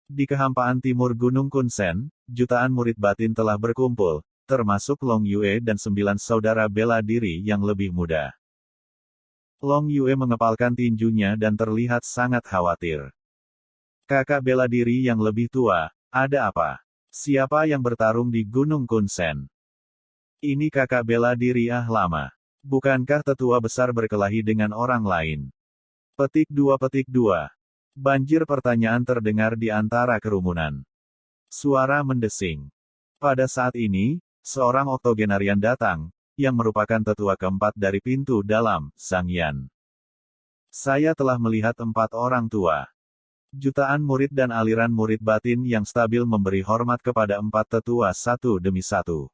S2: Di kehampaan timur Gunung Kunsen, jutaan murid batin telah berkumpul, termasuk Long Yue dan 9 saudara bela diri yang lebih muda. Long Yue mengepalkan tinjunya dan terlihat sangat khawatir. Kakak bela diri yang lebih tua, ada apa? Siapa yang bertarung di Gunung Kunsen? Ini kakak bela diri lama. Bukankah tetua besar berkelahi dengan orang lain? Petik 2. Banjir pertanyaan terdengar di antara kerumunan. Suara mendesing. Pada saat ini, seorang oktogenarian datang, yang merupakan tetua keempat dari pintu dalam, Zhang Yan. Saya telah melihat 4 orang tua. Jutaan murid dan aliran murid batin yang stabil memberi hormat kepada 4 tetua satu demi satu.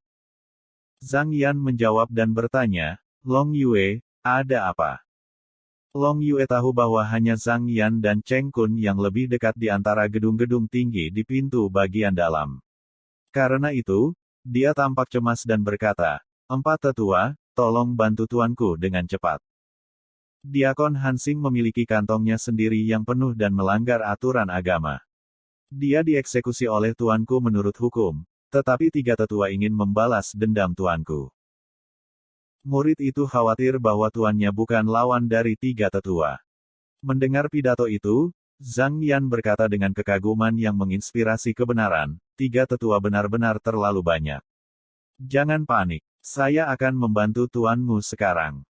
S2: Zhang Yan menjawab dan bertanya, Long Yue, ada apa? Long Yue tahu bahwa hanya Zhang Yan dan Cheng Kun yang lebih dekat di antara gedung-gedung tinggi di pintu bagian dalam. Karena itu, dia tampak cemas dan berkata, 4 tetua, tolong bantu tuanku dengan cepat. Diakon Hansing memiliki kantongnya sendiri yang penuh dan melanggar aturan agama. Dia dieksekusi oleh tuanku menurut hukum, tetapi 3 tetua ingin membalas dendam tuanku. Murid itu khawatir bahwa tuannya bukan lawan dari 3 tetua. Mendengar pidato itu, Zhang Yan berkata dengan kekaguman yang menginspirasi kebenaran, 3 tetua benar-benar terlalu banyak. Jangan panik, saya akan membantu tuanmu sekarang.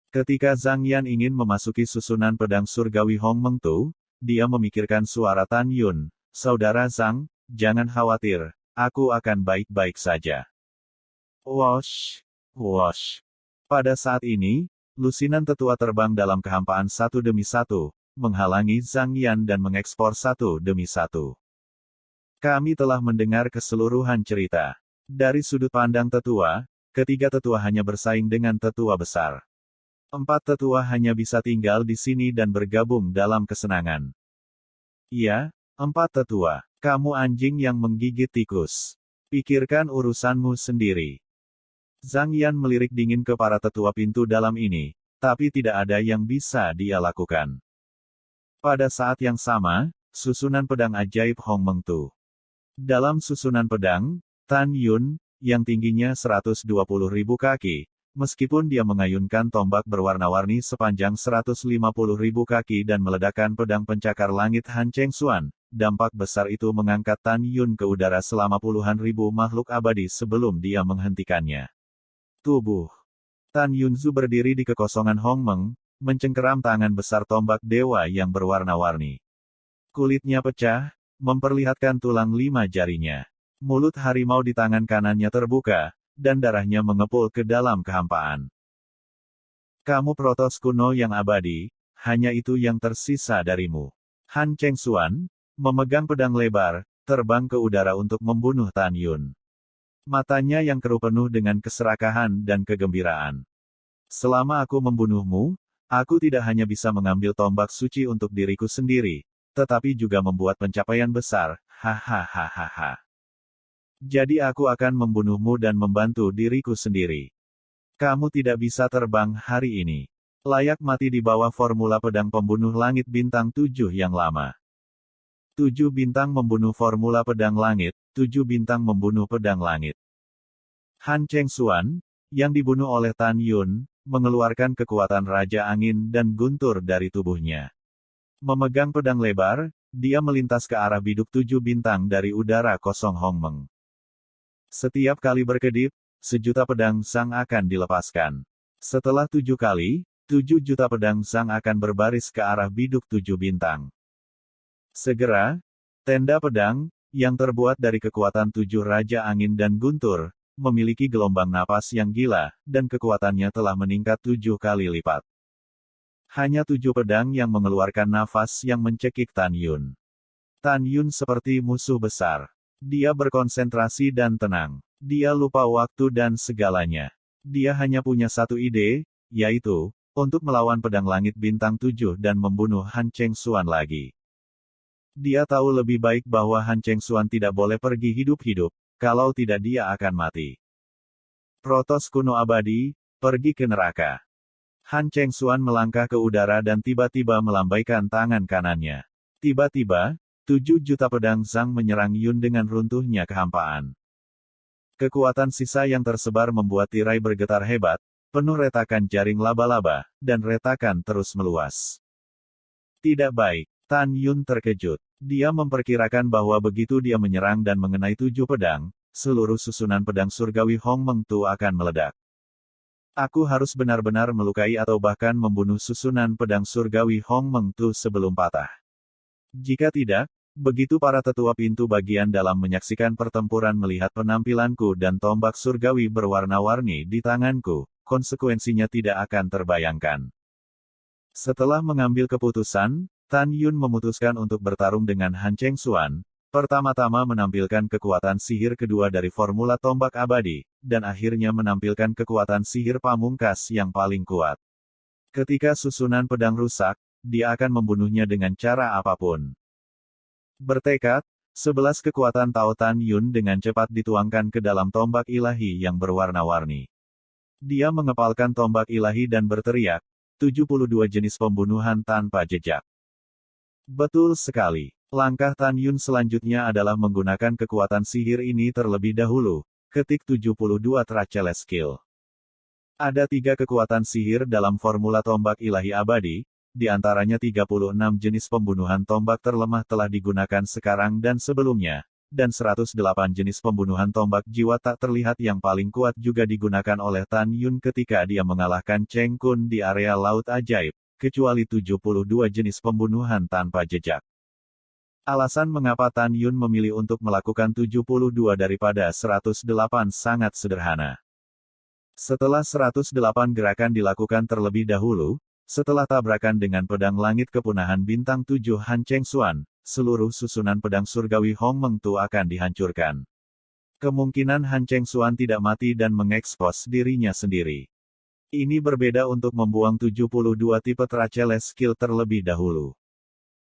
S2: Ketika Zhang Yan ingin memasuki susunan pedang surgawi Hong Meng Tu, dia memikirkan suara Tan Yun, saudara Zhang, jangan khawatir, aku akan baik-baik saja. Wosh, wosh. Pada saat ini, lusinan tetua terbang dalam kehampaan satu demi satu, menghalangi Zhang Yan dan mengekspor satu demi satu. Kami telah mendengar keseluruhan cerita. Dari sudut pandang tetua, ketiga tetua hanya bersaing dengan tetua besar. 4 tetua hanya bisa tinggal di sini dan bergabung dalam kesenangan. Iya, 4 tetua, kamu anjing yang menggigit tikus. Pikirkan urusanmu sendiri. Zhang Yan melirik dingin ke para tetua pintu dalam ini, tapi tidak ada yang bisa dia lakukan. Pada saat yang sama, susunan pedang ajaib Hong Meng Tu. Dalam susunan pedang, Tan Yun, yang tingginya 120.000 kaki, meskipun dia mengayunkan tombak berwarna-warni sepanjang 150.000 kaki dan meledakkan pedang pencakar langit Han Cheng Xuan, dampak besar itu mengangkat Tan Yun ke udara selama puluhan ribu makhluk abadi sebelum dia menghentikannya. Tubuh Tan Yunzu berdiri di kekosongan Hong Meng, mencengkeram tangan besar tombak dewa yang berwarna-warni. Kulitnya pecah, memperlihatkan tulang 5 jarinya. Mulut harimau di tangan kanannya terbuka, dan darahnya mengepul ke dalam kehampaan. Kamu protos kuno yang abadi, hanya itu yang tersisa darimu. Han Cheng Xuan, memegang pedang lebar, terbang ke udara untuk membunuh Tan Yun. Matanya yang keruh penuh dengan keserakahan dan kegembiraan. Selama aku membunuhmu, aku tidak hanya bisa mengambil tombak suci untuk diriku sendiri, tetapi juga membuat pencapaian besar, hahaha. Jadi aku akan membunuhmu dan membantu diriku sendiri. Kamu tidak bisa terbang hari ini. Layak mati di bawah formula pedang pembunuh langit bintang 7 yang lama. 7 bintang membunuh formula pedang langit, 7 bintang membunuh pedang langit. Han Cheng Xuan, yang dibunuh oleh Tan Yun, mengeluarkan kekuatan Raja Angin dan guntur dari tubuhnya. Memegang pedang lebar, dia melintas ke arah biduk 7 bintang dari udara kosong Hong Meng. Setiap kali berkedip, 1.000.000 pedang Zhang akan dilepaskan. Setelah 7 kali, 7.000.000 pedang Zhang akan berbaris ke arah biduk 7 bintang. Segera, tenda pedang, yang terbuat dari kekuatan 7 Raja Angin dan Guntur, memiliki gelombang napas yang gila, dan kekuatannya telah meningkat 7 kali lipat. Hanya 7 pedang yang mengeluarkan nafas yang mencekik Tan Yun. Tan Yun seperti musuh besar. Dia berkonsentrasi dan tenang. Dia lupa waktu dan segalanya. Dia hanya punya satu ide, yaitu, untuk melawan pedang langit bintang 7 dan membunuh Han Chengxuan lagi. Dia tahu lebih baik bahwa Han Chengxuan tidak boleh pergi hidup-hidup, kalau tidak dia akan mati. Protos kuno abadi, pergi ke neraka. Han Chengxuan melangkah ke udara dan tiba-tiba melambaikan tangan kanannya. Tiba-tiba, 7 juta pedang Zhang menyerang Yun dengan runtuhnya kehampaan. Kekuatan sisa yang tersebar membuat tirai bergetar hebat, penuh retakan jaring laba-laba, dan retakan terus meluas. Tidak baik, Tan Yun terkejut. Dia memperkirakan bahwa begitu dia menyerang dan mengenai 7 pedang, seluruh susunan pedang surgawi Hong Meng Tu akan meledak. Aku harus benar-benar melukai atau bahkan membunuh susunan pedang surgawi Hong Meng Tu sebelum patah. Jika tidak, begitu para tetua pintu bagian dalam menyaksikan pertempuran melihat penampilanku dan tombak surgawi berwarna-warni di tanganku, konsekuensinya tidak akan terbayangkan. Setelah mengambil keputusan, Tan Yun memutuskan untuk bertarung dengan Han Chengxuan, pertama-tama menampilkan kekuatan sihir kedua dari formula tombak abadi, dan akhirnya menampilkan kekuatan sihir pamungkas yang paling kuat. Ketika susunan pedang rusak, dia akan membunuhnya dengan cara apapun. Bertekad, 11 kekuatan Tao Tan Yun dengan cepat dituangkan ke dalam tombak ilahi yang berwarna-warni. Dia mengepalkan tombak ilahi dan berteriak, 72 jenis pembunuhan tanpa jejak. Betul sekali. Langkah Tan Yun selanjutnya adalah menggunakan kekuatan sihir ini terlebih dahulu, ketik 72 Tracheles Skill. Ada 3 kekuatan sihir dalam formula tombak ilahi abadi, di antaranya 36 jenis pembunuhan tombak terlemah telah digunakan sekarang dan sebelumnya, dan 108 jenis pembunuhan tombak jiwa tak terlihat yang paling kuat juga digunakan oleh Tan Yun ketika dia mengalahkan Cheng Kun di area Laut Ajaib, kecuali 72 jenis pembunuhan tanpa jejak. Alasan mengapa Tan Yun memilih untuk melakukan 72 daripada 108 sangat sederhana. Setelah 108 gerakan dilakukan terlebih dahulu, setelah tabrakan dengan pedang langit kepunahan bintang 7 Han Chengxuan, seluruh susunan pedang surgawi Hong Meng Tu akan dihancurkan. Kemungkinan Han Chengxuan tidak mati dan mengekspos dirinya sendiri. Ini berbeda untuk membuang 72 tipe Tracheles Skill terlebih dahulu.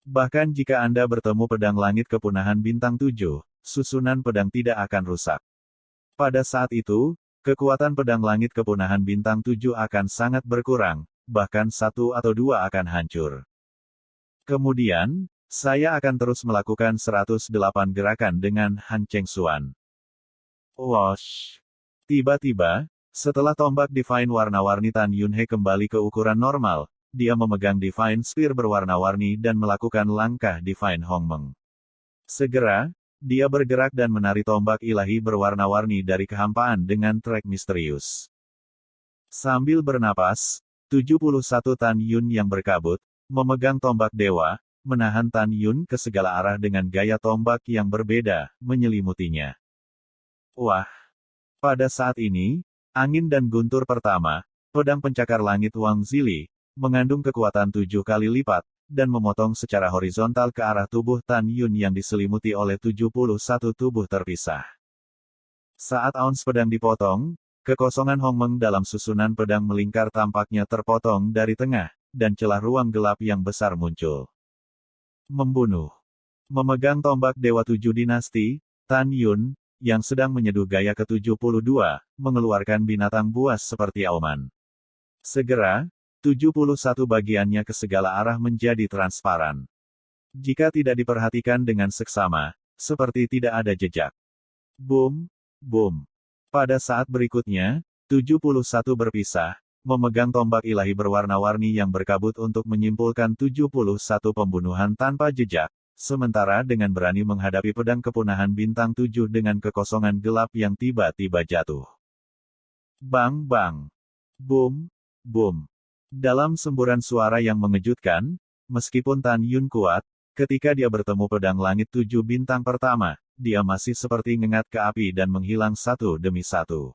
S2: Bahkan jika Anda bertemu pedang langit kepunahan bintang 7, susunan pedang tidak akan rusak. Pada saat itu, kekuatan pedang langit kepunahan bintang 7 akan sangat berkurang, bahkan 1 atau 2 akan hancur. Kemudian, saya akan terus melakukan 108 gerakan dengan Han Chengxuan. Wosh! Tiba-tiba, setelah tombak Divine warna-warni Tan Yunhe kembali ke ukuran normal, dia memegang Divine Spear berwarna-warni dan melakukan langkah Divine Hongmeng. Segera, dia bergerak dan menari tombak ilahi berwarna-warni dari kehampaan dengan trek misterius. Sambil bernapas, 71 Tan Yun yang berkabut, memegang tombak dewa, menahan Tan Yun ke segala arah dengan gaya tombak yang berbeda, menyelimutinya. Wah! Pada saat ini, angin dan guntur pertama, pedang pencakar langit Wang Zili, mengandung kekuatan 7 kali lipat, dan memotong secara horizontal ke arah tubuh Tan Yun yang diselimuti oleh 71 tubuh terpisah. Saat auns pedang dipotong, kekosongan Hongmeng dalam susunan pedang melingkar tampaknya terpotong dari tengah, dan celah ruang gelap yang besar muncul. Membunuh. Memegang tombak Dewa 7 Dinasti, Tan Yun, yang sedang menyeduh gaya ke-72, mengeluarkan binatang buas seperti auman. Segera, 71 bagiannya ke segala arah menjadi transparan. Jika tidak diperhatikan dengan seksama, seperti tidak ada jejak. Boom, boom. Pada saat berikutnya, 71 berpisah, memegang tombak ilahi berwarna-warni yang berkabut untuk menyimpulkan 71 pembunuhan tanpa jejak, sementara dengan berani menghadapi pedang kepunahan bintang 7 dengan kekosongan gelap yang tiba-tiba jatuh. Bang bang. Boom, boom. Dalam semburan suara yang mengejutkan, meskipun Tan Yun kuat, ketika dia bertemu pedang langit 7 bintang pertama, dia masih seperti ngengat ke api dan menghilang satu demi satu.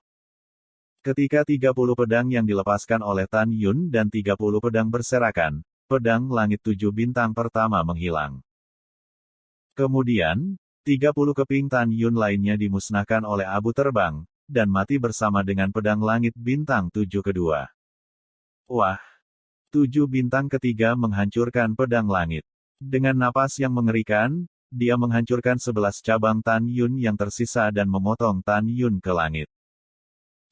S2: Ketika 30 pedang yang dilepaskan oleh Tan Yun dan 30 pedang berserakan, pedang langit 7 bintang pertama menghilang. Kemudian, 30 keping Tan Yun lainnya dimusnahkan oleh abu terbang, dan mati bersama dengan pedang langit bintang 7 kedua. Wah! 7 bintang ketiga menghancurkan pedang langit. Dengan napas yang mengerikan, dia menghancurkan 11 cabang Tan Yun yang tersisa dan memotong Tan Yun ke langit.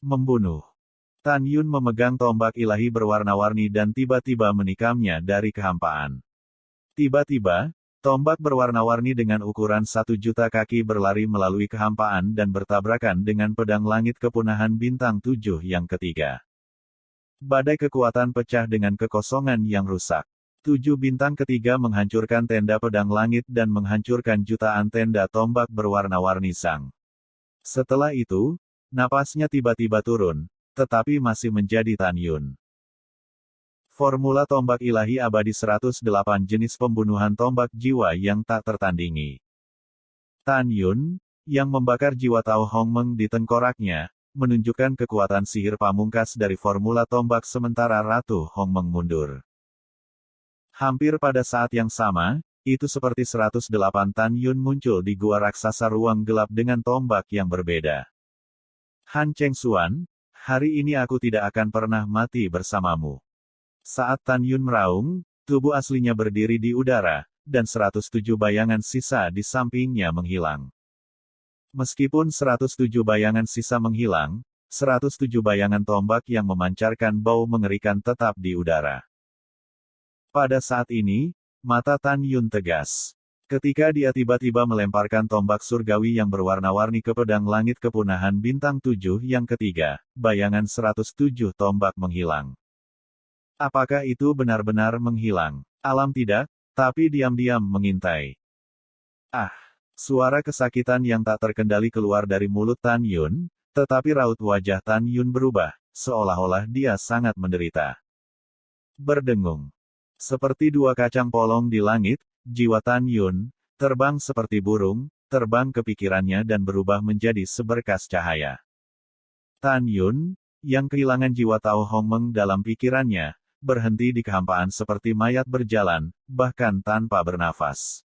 S2: Membunuh. Tan Yun memegang tombak ilahi berwarna-warni dan tiba-tiba menikamnya dari kehampaan. Tiba-tiba, tombak berwarna-warni dengan ukuran 1 juta kaki berlari melalui kehampaan dan bertabrakan dengan pedang langit kepunahan bintang 7 yang ketiga. Badai kekuatan pecah dengan kekosongan yang rusak. 7 bintang ketiga menghancurkan tenda pedang langit dan menghancurkan jutaan tenda tombak berwarna-warni Sang. Setelah itu, napasnya tiba-tiba turun, tetapi masih menjadi Tan Yun. Formula tombak ilahi abadi 108 jenis pembunuhan tombak jiwa yang tak tertandingi. Tan Yun, yang membakar jiwa Tao Hongmeng di tengkoraknya, menunjukkan kekuatan sihir pamungkas dari formula tombak sementara Ratu Hongmeng mundur. Hampir pada saat yang sama, itu seperti 108 Tan Yun muncul di gua raksasa ruang gelap dengan tombak yang berbeda. Han Chengxuan, hari ini aku tidak akan pernah mati bersamamu. Saat Tan Yun meraung, tubuh aslinya berdiri di udara, dan 107 bayangan sisa di sampingnya menghilang. Meskipun 107 bayangan sisa menghilang, 107 bayangan tombak yang memancarkan bau mengerikan tetap di udara. Pada saat ini, mata Tan Yun tegas. Ketika dia tiba-tiba melemparkan tombak surgawi yang berwarna-warni ke pedang langit kepunahan bintang 7 yang ketiga, bayangan 107 tombak menghilang. Apakah itu benar-benar menghilang? Alam tidak, tapi diam-diam mengintai. Ah! Suara kesakitan yang tak terkendali keluar dari mulut Tan Yun, tetapi raut wajah Tan Yun berubah, seolah-olah dia sangat menderita. Berdengung. Seperti 2 kacang polong di langit, jiwa Tan Yun, terbang seperti burung, terbang ke pikirannya dan berubah menjadi seberkas cahaya. Tan Yun, yang kehilangan jiwa Tao Hongmeng dalam pikirannya, berhenti di kehampaan seperti mayat berjalan, bahkan tanpa bernafas.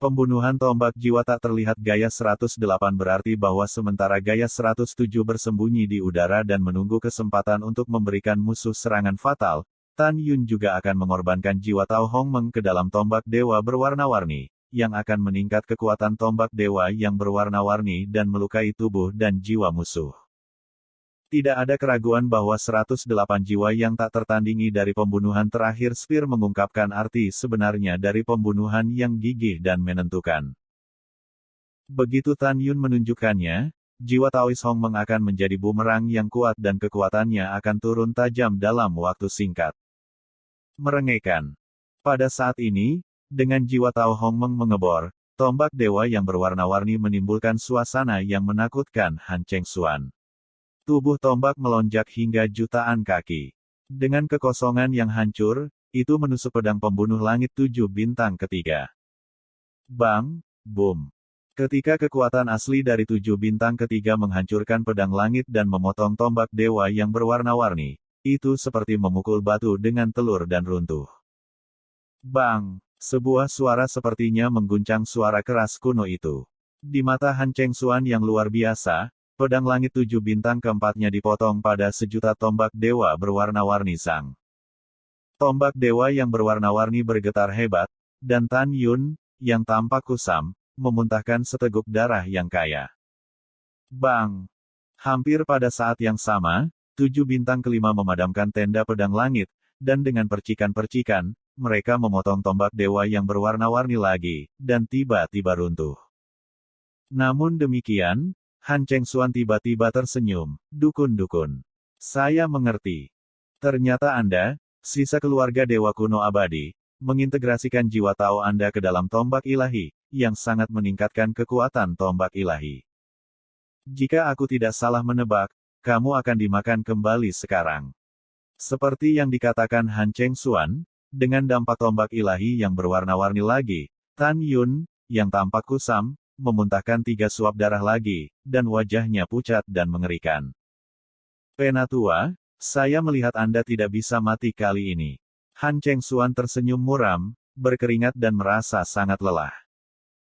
S2: Pembunuhan tombak jiwa tak terlihat gaya 108 berarti bahwa sementara gaya 107 bersembunyi di udara dan menunggu kesempatan untuk memberikan musuh serangan fatal, Tan Yun juga akan mengorbankan jiwa Tao Hongmeng ke dalam tombak dewa berwarna-warni, yang akan meningkat kekuatan tombak dewa yang berwarna-warni dan melukai tubuh dan jiwa musuh. Tidak ada keraguan bahwa 108 jiwa yang tak tertandingi dari pembunuhan terakhir Spear mengungkapkan arti sebenarnya dari pembunuhan yang gigih dan menentukan. Begitu Tan Yun menunjukkannya, jiwa Taois Hongmeng akan menjadi bumerang yang kuat dan kekuatannya akan turun tajam dalam waktu singkat. Merengekkan. Pada saat ini, dengan jiwa Tao Hongmeng mengebor, tombak dewa yang berwarna-warni menimbulkan suasana yang menakutkan Han Chengxuan. Tubuh tombak melonjak hingga jutaan kaki. Dengan kekosongan yang hancur, itu menusuk pedang pembunuh langit 7 bintang ketiga. Bang! Boom! Ketika kekuatan asli dari 7 bintang ketiga menghancurkan pedang langit dan memotong tombak dewa yang berwarna-warni, itu seperti memukul batu dengan telur dan runtuh. Bang! Sebuah suara sepertinya mengguncang suara keras kuno itu. Di mata Han Chengxuan yang luar biasa, pedang langit 7 bintang keempatnya dipotong pada 1.000.000 tombak dewa berwarna-warni Sang. Tombak dewa yang berwarna-warni bergetar hebat, dan Tan Yun, yang tampak kusam, memuntahkan seteguk darah yang kaya. Bang! Hampir pada saat yang sama, 7 bintang kelima memadamkan tenda pedang langit, dan dengan percikan-percikan, mereka memotong tombak dewa yang berwarna-warni lagi, dan tiba-tiba runtuh. Namun demikian, Han Chengxuan tiba-tiba tersenyum. Dukun-dukun. Saya mengerti. Ternyata Anda, sisa keluarga dewa kuno abadi, mengintegrasikan jiwa Tao Anda ke dalam tombak ilahi, yang sangat meningkatkan kekuatan tombak ilahi. Jika aku tidak salah menebak, kamu akan dimakan kembali sekarang. Seperti yang dikatakan Han Chengxuan, dengan dampak tombak ilahi yang berwarna-warni lagi, Tan Yun, yang tampak kusam, memuntahkan 3 suap darah lagi, dan wajahnya pucat dan mengerikan. Penatua, saya melihat Anda tidak bisa mati kali ini. Han Chengxuan tersenyum muram, berkeringat dan merasa sangat lelah.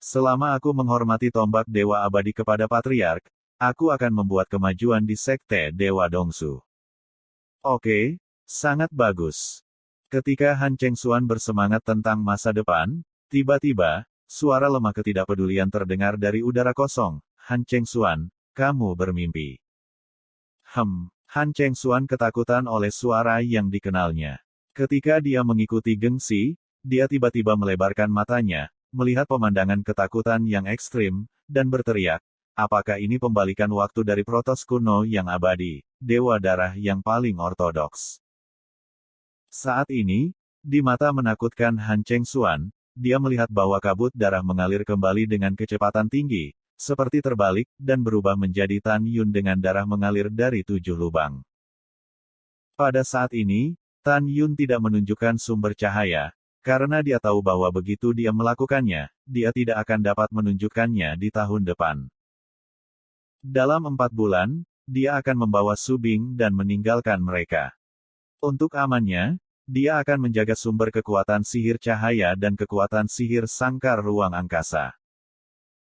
S2: Selama aku menghormati tombak Dewa Abadi kepada Patriark, aku akan membuat kemajuan di Sekte Dewa Dongsu. Oke, sangat bagus. Ketika Han Chengxuan bersemangat tentang masa depan, tiba-tiba, suara lemah ketidakpedulian terdengar dari udara kosong. Han Chengxuan, kamu bermimpi. Han Chengxuan ketakutan oleh suara yang dikenalnya. Ketika dia mengikuti gengsi, dia tiba-tiba melebarkan matanya, melihat pemandangan ketakutan yang ekstrim, dan berteriak, apakah ini pembalikan waktu dari Protos kuno yang abadi, Dewa Darah yang paling ortodoks? Saat ini, di mata menakutkan Han Chengxuan, dia melihat bahwa kabut darah mengalir kembali dengan kecepatan tinggi, seperti terbalik, dan berubah menjadi Tan Yun dengan darah mengalir dari 7 lubang. Pada saat ini, Tan Yun tidak menunjukkan sumber cahaya, karena dia tahu bahwa begitu dia melakukannya, dia tidak akan dapat menunjukkannya di tahun depan. Dalam 4 bulan, dia akan membawa Su Bing dan meninggalkan mereka. Untuk amannya, dia akan menjaga sumber kekuatan sihir cahaya dan kekuatan sihir sangkar ruang angkasa.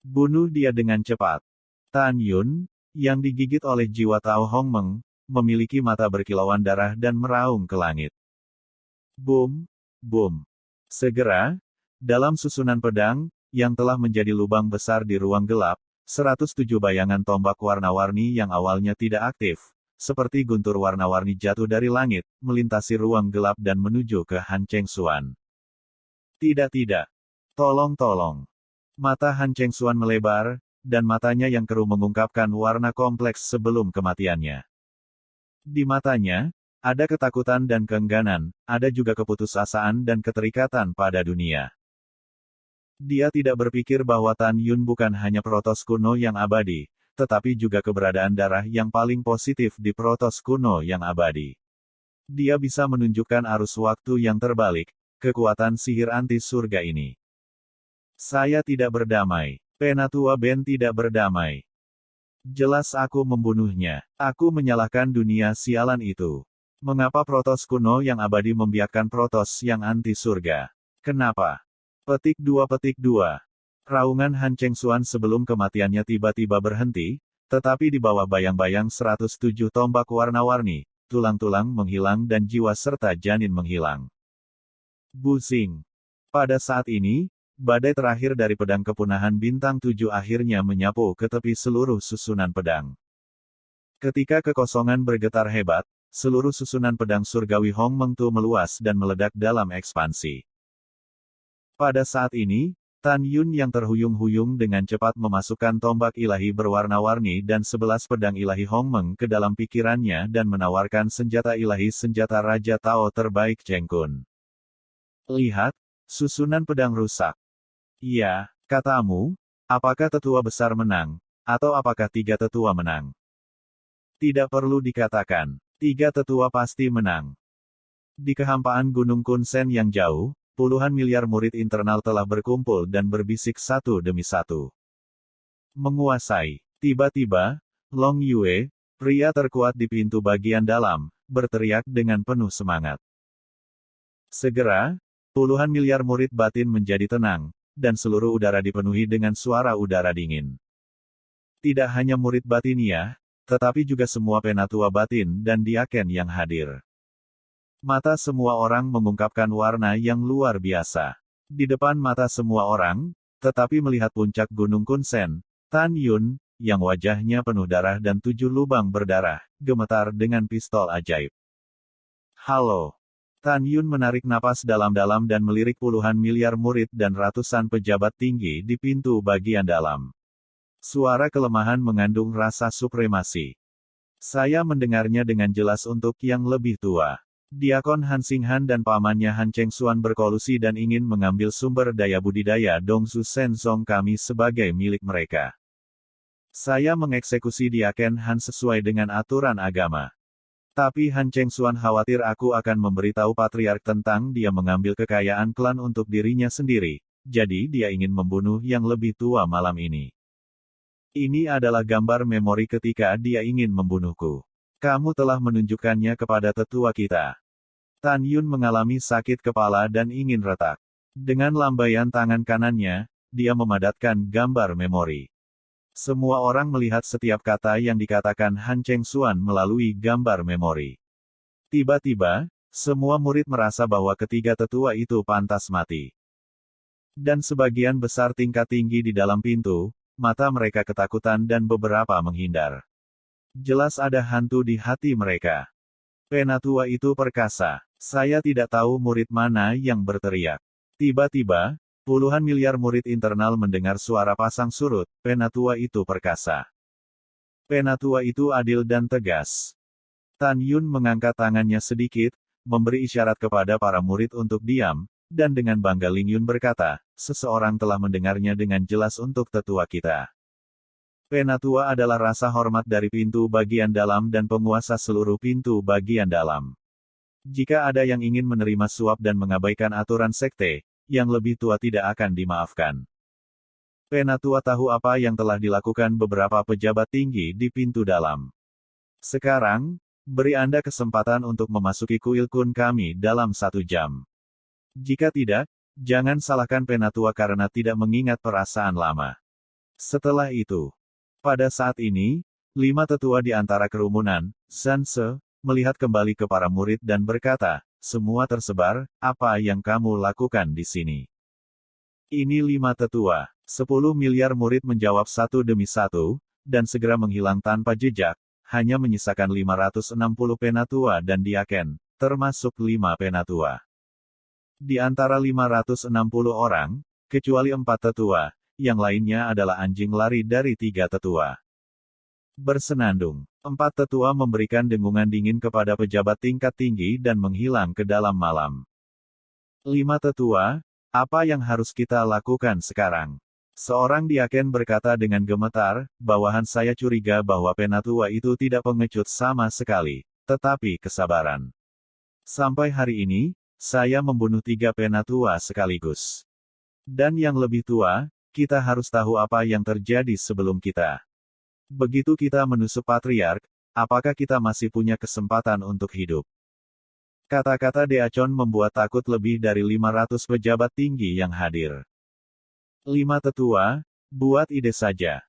S2: Bunuh dia dengan cepat. Tan Yun, yang digigit oleh jiwa Tao Hongmeng, memiliki mata berkilauan darah dan meraung ke langit. Boom, boom. Segera, dalam susunan pedang, yang telah menjadi lubang besar di ruang gelap, 107 bayangan tombak warna-warni yang awalnya tidak aktif, seperti guntur warna-warni jatuh dari langit, melintasi ruang gelap dan menuju ke Han Chengxuan. Tidak. Tolong. Mata Han Chengxuan melebar, dan matanya yang keruh mengungkapkan warna kompleks sebelum kematiannya. Di matanya, ada ketakutan dan keengganan, ada juga keputusasaan dan keterikatan pada dunia. Dia tidak berpikir bahwa Tan Yun bukan hanya Protos kuno yang abadi, tetapi juga keberadaan darah yang paling positif di Protos kuno yang abadi. Dia bisa menunjukkan arus waktu yang terbalik, kekuatan sihir anti surga ini. Saya tidak berdamai. Penatua Ben tidak berdamai. Jelas aku membunuhnya. Aku menyalahkan dunia sialan itu. Mengapa Protos kuno yang abadi membiarkan Protos yang anti surga? Kenapa? Petik 2. Raungan Han Chengxuan sebelum kematiannya tiba-tiba berhenti, tetapi di bawah bayang-bayang 107 tombak warna-warni, tulang-tulang menghilang dan jiwa serta janin menghilang. Busing. Pada saat ini, badai terakhir dari pedang kepunahan bintang 7 akhirnya menyapu ke tepi seluruh susunan pedang. Ketika kekosongan bergetar hebat, seluruh susunan pedang surgawi Hongmeng Tu meluas dan meledak dalam ekspansi. Pada saat ini, Tan Yun yang terhuyung-huyung dengan cepat memasukkan tombak ilahi berwarna-warni dan 11 pedang ilahi Hongmeng ke dalam pikirannya dan menawarkan senjata ilahi senjata Raja Tao terbaik Cheng Kun. Lihat, susunan pedang rusak. Iya, katamu, apakah tetua besar menang, atau apakah 3 tetua menang? Tidak perlu dikatakan, 3 tetua pasti menang. Di kehampaan Gunung Kunsen yang jauh, puluhan miliar murid internal telah berkumpul dan berbisik satu demi satu. Menguasai. Tiba-tiba, Long Yue, pria terkuat di pintu bagian dalam, berteriak dengan penuh semangat. Segera, puluhan miliar murid batin menjadi tenang, dan seluruh udara dipenuhi dengan suara udara dingin. Tidak hanya murid batinia, tetapi juga semua penatua batin dan diaken yang hadir. Mata semua orang mengungkapkan warna yang luar biasa. Di depan mata semua orang, tetapi melihat puncak Gunung Kunsen, Tan Yun, yang wajahnya penuh darah dan 7 lubang berdarah, gemetar dengan pistol ajaib. Halo. Tan Yun menarik napas dalam-dalam dan melirik puluhan miliar murid dan ratusan pejabat tinggi di pintu bagian dalam. Suara kelemahan mengandung rasa supremasi. Saya mendengarnya dengan jelas untuk yang lebih tua. Diakon Han Xinghan dan pamannya Han Chengxuan berkolusi dan ingin mengambil sumber daya budidaya Dongsu Shenzong kami sebagai milik mereka. Saya mengeksekusi Diaken Han sesuai dengan aturan agama. Tapi Han Chengxuan khawatir aku akan memberitahu Patriark tentang dia mengambil kekayaan klan untuk dirinya sendiri, jadi dia ingin membunuh yang lebih tua malam ini. Ini adalah gambar memori ketika dia ingin membunuhku. Kamu telah menunjukkannya kepada tetua kita. Tan Yun mengalami sakit kepala dan ingin retak. Dengan lambaian tangan kanannya, dia memadatkan gambar memori. Semua orang melihat setiap kata yang dikatakan Han Cheng Xuan melalui gambar memori. Tiba-tiba, semua murid merasa bahwa ketiga tetua itu pantas mati. Dan sebagian besar tingkat tinggi di dalam pintu, mata mereka ketakutan dan beberapa menghindar. Jelas ada hantu di hati mereka. Penatua itu perkasa. Saya tidak tahu murid mana yang berteriak. Tiba-tiba, puluhan miliar murid internal mendengar suara pasang surut, penatua itu perkasa. Penatua itu adil dan tegas. Tan Yun mengangkat tangannya sedikit, memberi isyarat kepada para murid untuk diam, dan dengan bangga Ling Yun berkata, seseorang telah mendengarnya dengan jelas untuk tetua kita. Penatua adalah rasa hormat dari pintu bagian dalam dan penguasa seluruh pintu bagian dalam. Jika ada yang ingin menerima suap dan mengabaikan aturan sekte, yang lebih tua tidak akan dimaafkan. Penatua tahu apa yang telah dilakukan beberapa pejabat tinggi di pintu dalam. Sekarang, beri Anda kesempatan untuk memasuki kuil kun kami dalam 1 jam. Jika tidak, jangan salahkan penatua karena tidak mengingat perasaan lama. Setelah itu, pada saat ini, 5 tetua di antara kerumunan, Zanse, melihat kembali ke para murid dan berkata, semua tersebar, apa yang kamu lakukan di sini? Ini 5 tetua, 10 miliar murid menjawab satu demi satu, dan segera menghilang tanpa jejak, hanya menyisakan 560 penatua dan diaken, termasuk 5 penatua. Di antara 560 orang, kecuali 4 tetua, yang lainnya adalah anjing lari dari 3 tetua. Bersenandung, 4 tetua memberikan dengungan dingin kepada pejabat tingkat tinggi dan menghilang ke dalam malam. 5 tetua, apa yang harus kita lakukan sekarang? Seorang diaken berkata dengan gemetar, bawahan saya curiga bahwa penatua itu tidak pengecut sama sekali, tetapi kesabaran. Sampai hari ini, saya membunuh 3 penatua sekaligus. Dan yang lebih tua, kita harus tahu apa yang terjadi sebelum kita. Begitu kita menusuk patriark, apakah kita masih punya kesempatan untuk hidup? Kata-kata Deacon membuat takut lebih dari 500 pejabat tinggi yang hadir. 5 tetua, buat ide saja.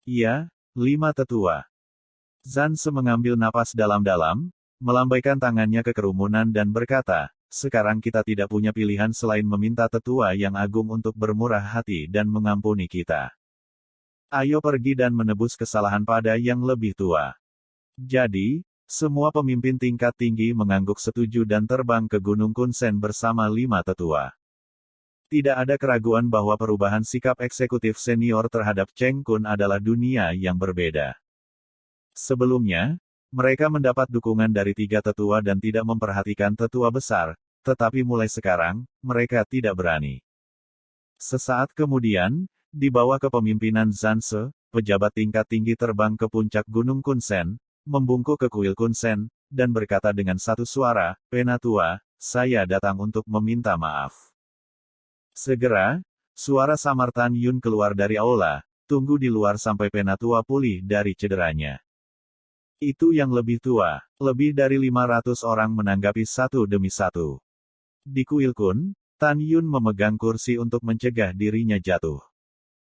S2: Iya, 5 tetua. Zanse mengambil napas dalam-dalam, melambaikan tangannya ke kerumunan dan berkata, sekarang kita tidak punya pilihan selain meminta tetua yang agung untuk bermurah hati dan mengampuni kita. Ayo pergi dan menebus kesalahan pada yang lebih tua. Jadi, semua pemimpin tingkat tinggi mengangguk setuju dan terbang ke Gunung Kunsen bersama 5 tetua. Tidak ada keraguan bahwa perubahan sikap eksekutif senior terhadap Cheng Kun adalah dunia yang berbeda. Sebelumnya, mereka mendapat dukungan dari 3 tetua dan tidak memperhatikan tetua besar, tetapi mulai sekarang, mereka tidak berani. Sesaat kemudian, di bawah kepemimpinan Zanse, pejabat tingkat tinggi terbang ke puncak Gunung Kunsen, membungkuk ke kuil Kunsen, dan berkata dengan satu suara, Penatua, saya datang untuk meminta maaf. Segera, suara samar Tan Yun keluar dari aula, tunggu di luar sampai Penatua pulih dari cederanya. Itu yang lebih tua, lebih dari 500 orang menanggapi satu demi satu. Di kuil kun, Tan Yun memegang kursi untuk mencegah dirinya jatuh.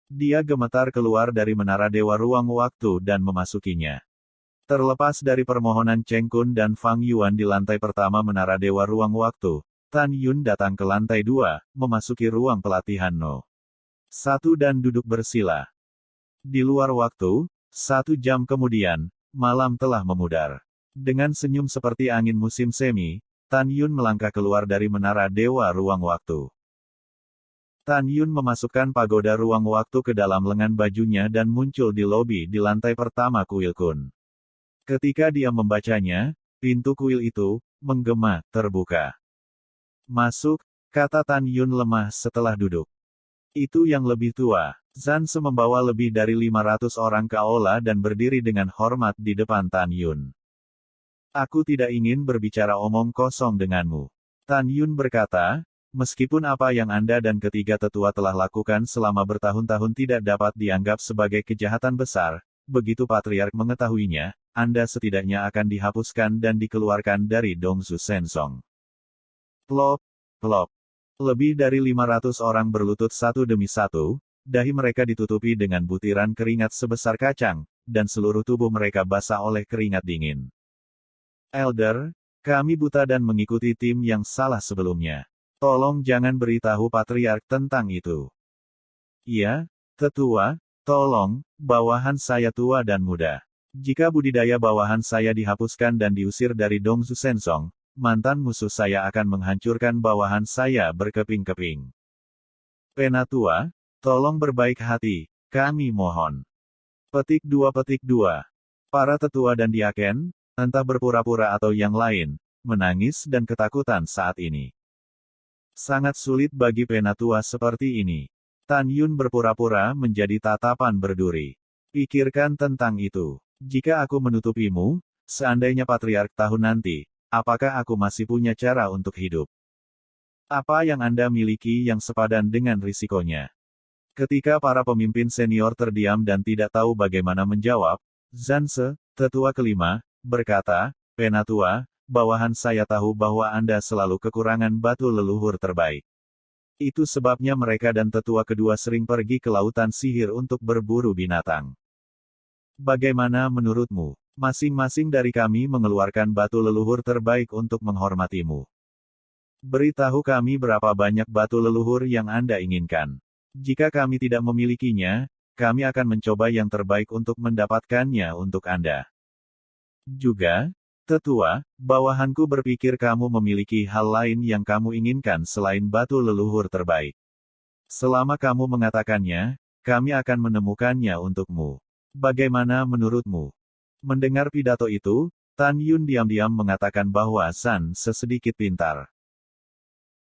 S2: Dia gemetar keluar dari menara Dewa Ruang Waktu dan memasukinya. Terlepas dari permohonan Cheng Kun dan Fang Yuan di lantai pertama menara Dewa Ruang Waktu, Tan Yun datang ke lantai 2, memasuki ruang pelatihan No. 1 dan duduk bersila. Di luar waktu, 1 jam kemudian, malam telah memudar. Dengan senyum seperti angin musim semi, Tan Yun melangkah keluar dari menara Dewa Ruang Waktu. Tan Yun memasukkan pagoda ruang waktu ke dalam lengan bajunya dan muncul di lobi di lantai pertama kuil kun. Ketika dia membacanya, pintu kuil itu, menggema, terbuka. Masuk, kata Tan Yun lemah setelah duduk. Itu yang lebih tua. Zanse membawa lebih dari 500 orang ke aula dan berdiri dengan hormat di depan Tan Yun. Aku tidak ingin berbicara omong kosong denganmu. Tan Yun berkata, meskipun apa yang Anda dan ketiga tetua telah lakukan selama bertahun-tahun tidak dapat dianggap sebagai kejahatan besar, begitu Patriark mengetahuinya, Anda setidaknya akan dihapuskan dan dikeluarkan dari Dongzu Sensong. Plop, plop. Lebih dari 500 orang berlutut satu demi satu, dahi mereka ditutupi dengan butiran keringat sebesar kacang, dan seluruh tubuh mereka basah oleh keringat dingin. Elder, kami buta dan mengikuti tim yang salah sebelumnya. Tolong jangan beritahu Patriark tentang itu. Iya, tetua, tolong, bawahan saya tua dan muda. Jika budidaya bawahan saya dihapuskan dan diusir dari Dongzu Sensong, mantan musuh saya akan menghancurkan bawahan saya berkeping-keping. Penatua, tolong berbaik hati, kami mohon. Petik 2. Para tetua dan diaken, entah berpura-pura atau yang lain, menangis dan ketakutan saat ini. Sangat sulit bagi penatua seperti ini. Tan Yun berpura-pura menjadi tatapan berduri. Pikirkan tentang itu. Jika aku menutupimu, seandainya Patriark tahu nanti, apakah aku masih punya cara untuk hidup? Apa yang Anda miliki yang sepadan dengan risikonya? Ketika para pemimpin senior terdiam dan tidak tahu bagaimana menjawab, Zanse, tetua kelima, berkata, Penatua, bawahan saya tahu bahwa Anda selalu kekurangan batu leluhur terbaik. Itu sebabnya mereka dan tetua kedua sering pergi ke lautan sihir untuk berburu binatang. Bagaimana menurutmu? Masing-masing dari kami mengeluarkan batu leluhur terbaik untuk menghormatimu. Beritahu kami berapa banyak batu leluhur yang Anda inginkan. Jika kami tidak memilikinya, kami akan mencoba yang terbaik untuk mendapatkannya untuk Anda. Juga, tetua, bawahanku berpikir kamu memiliki hal lain yang kamu inginkan selain batu leluhur terbaik. Selama kamu mengatakannya, kami akan menemukannya untukmu. Bagaimana menurutmu? Mendengar pidato itu, Tan Yun diam-diam mengatakan bahwa Zan sedikit pintar.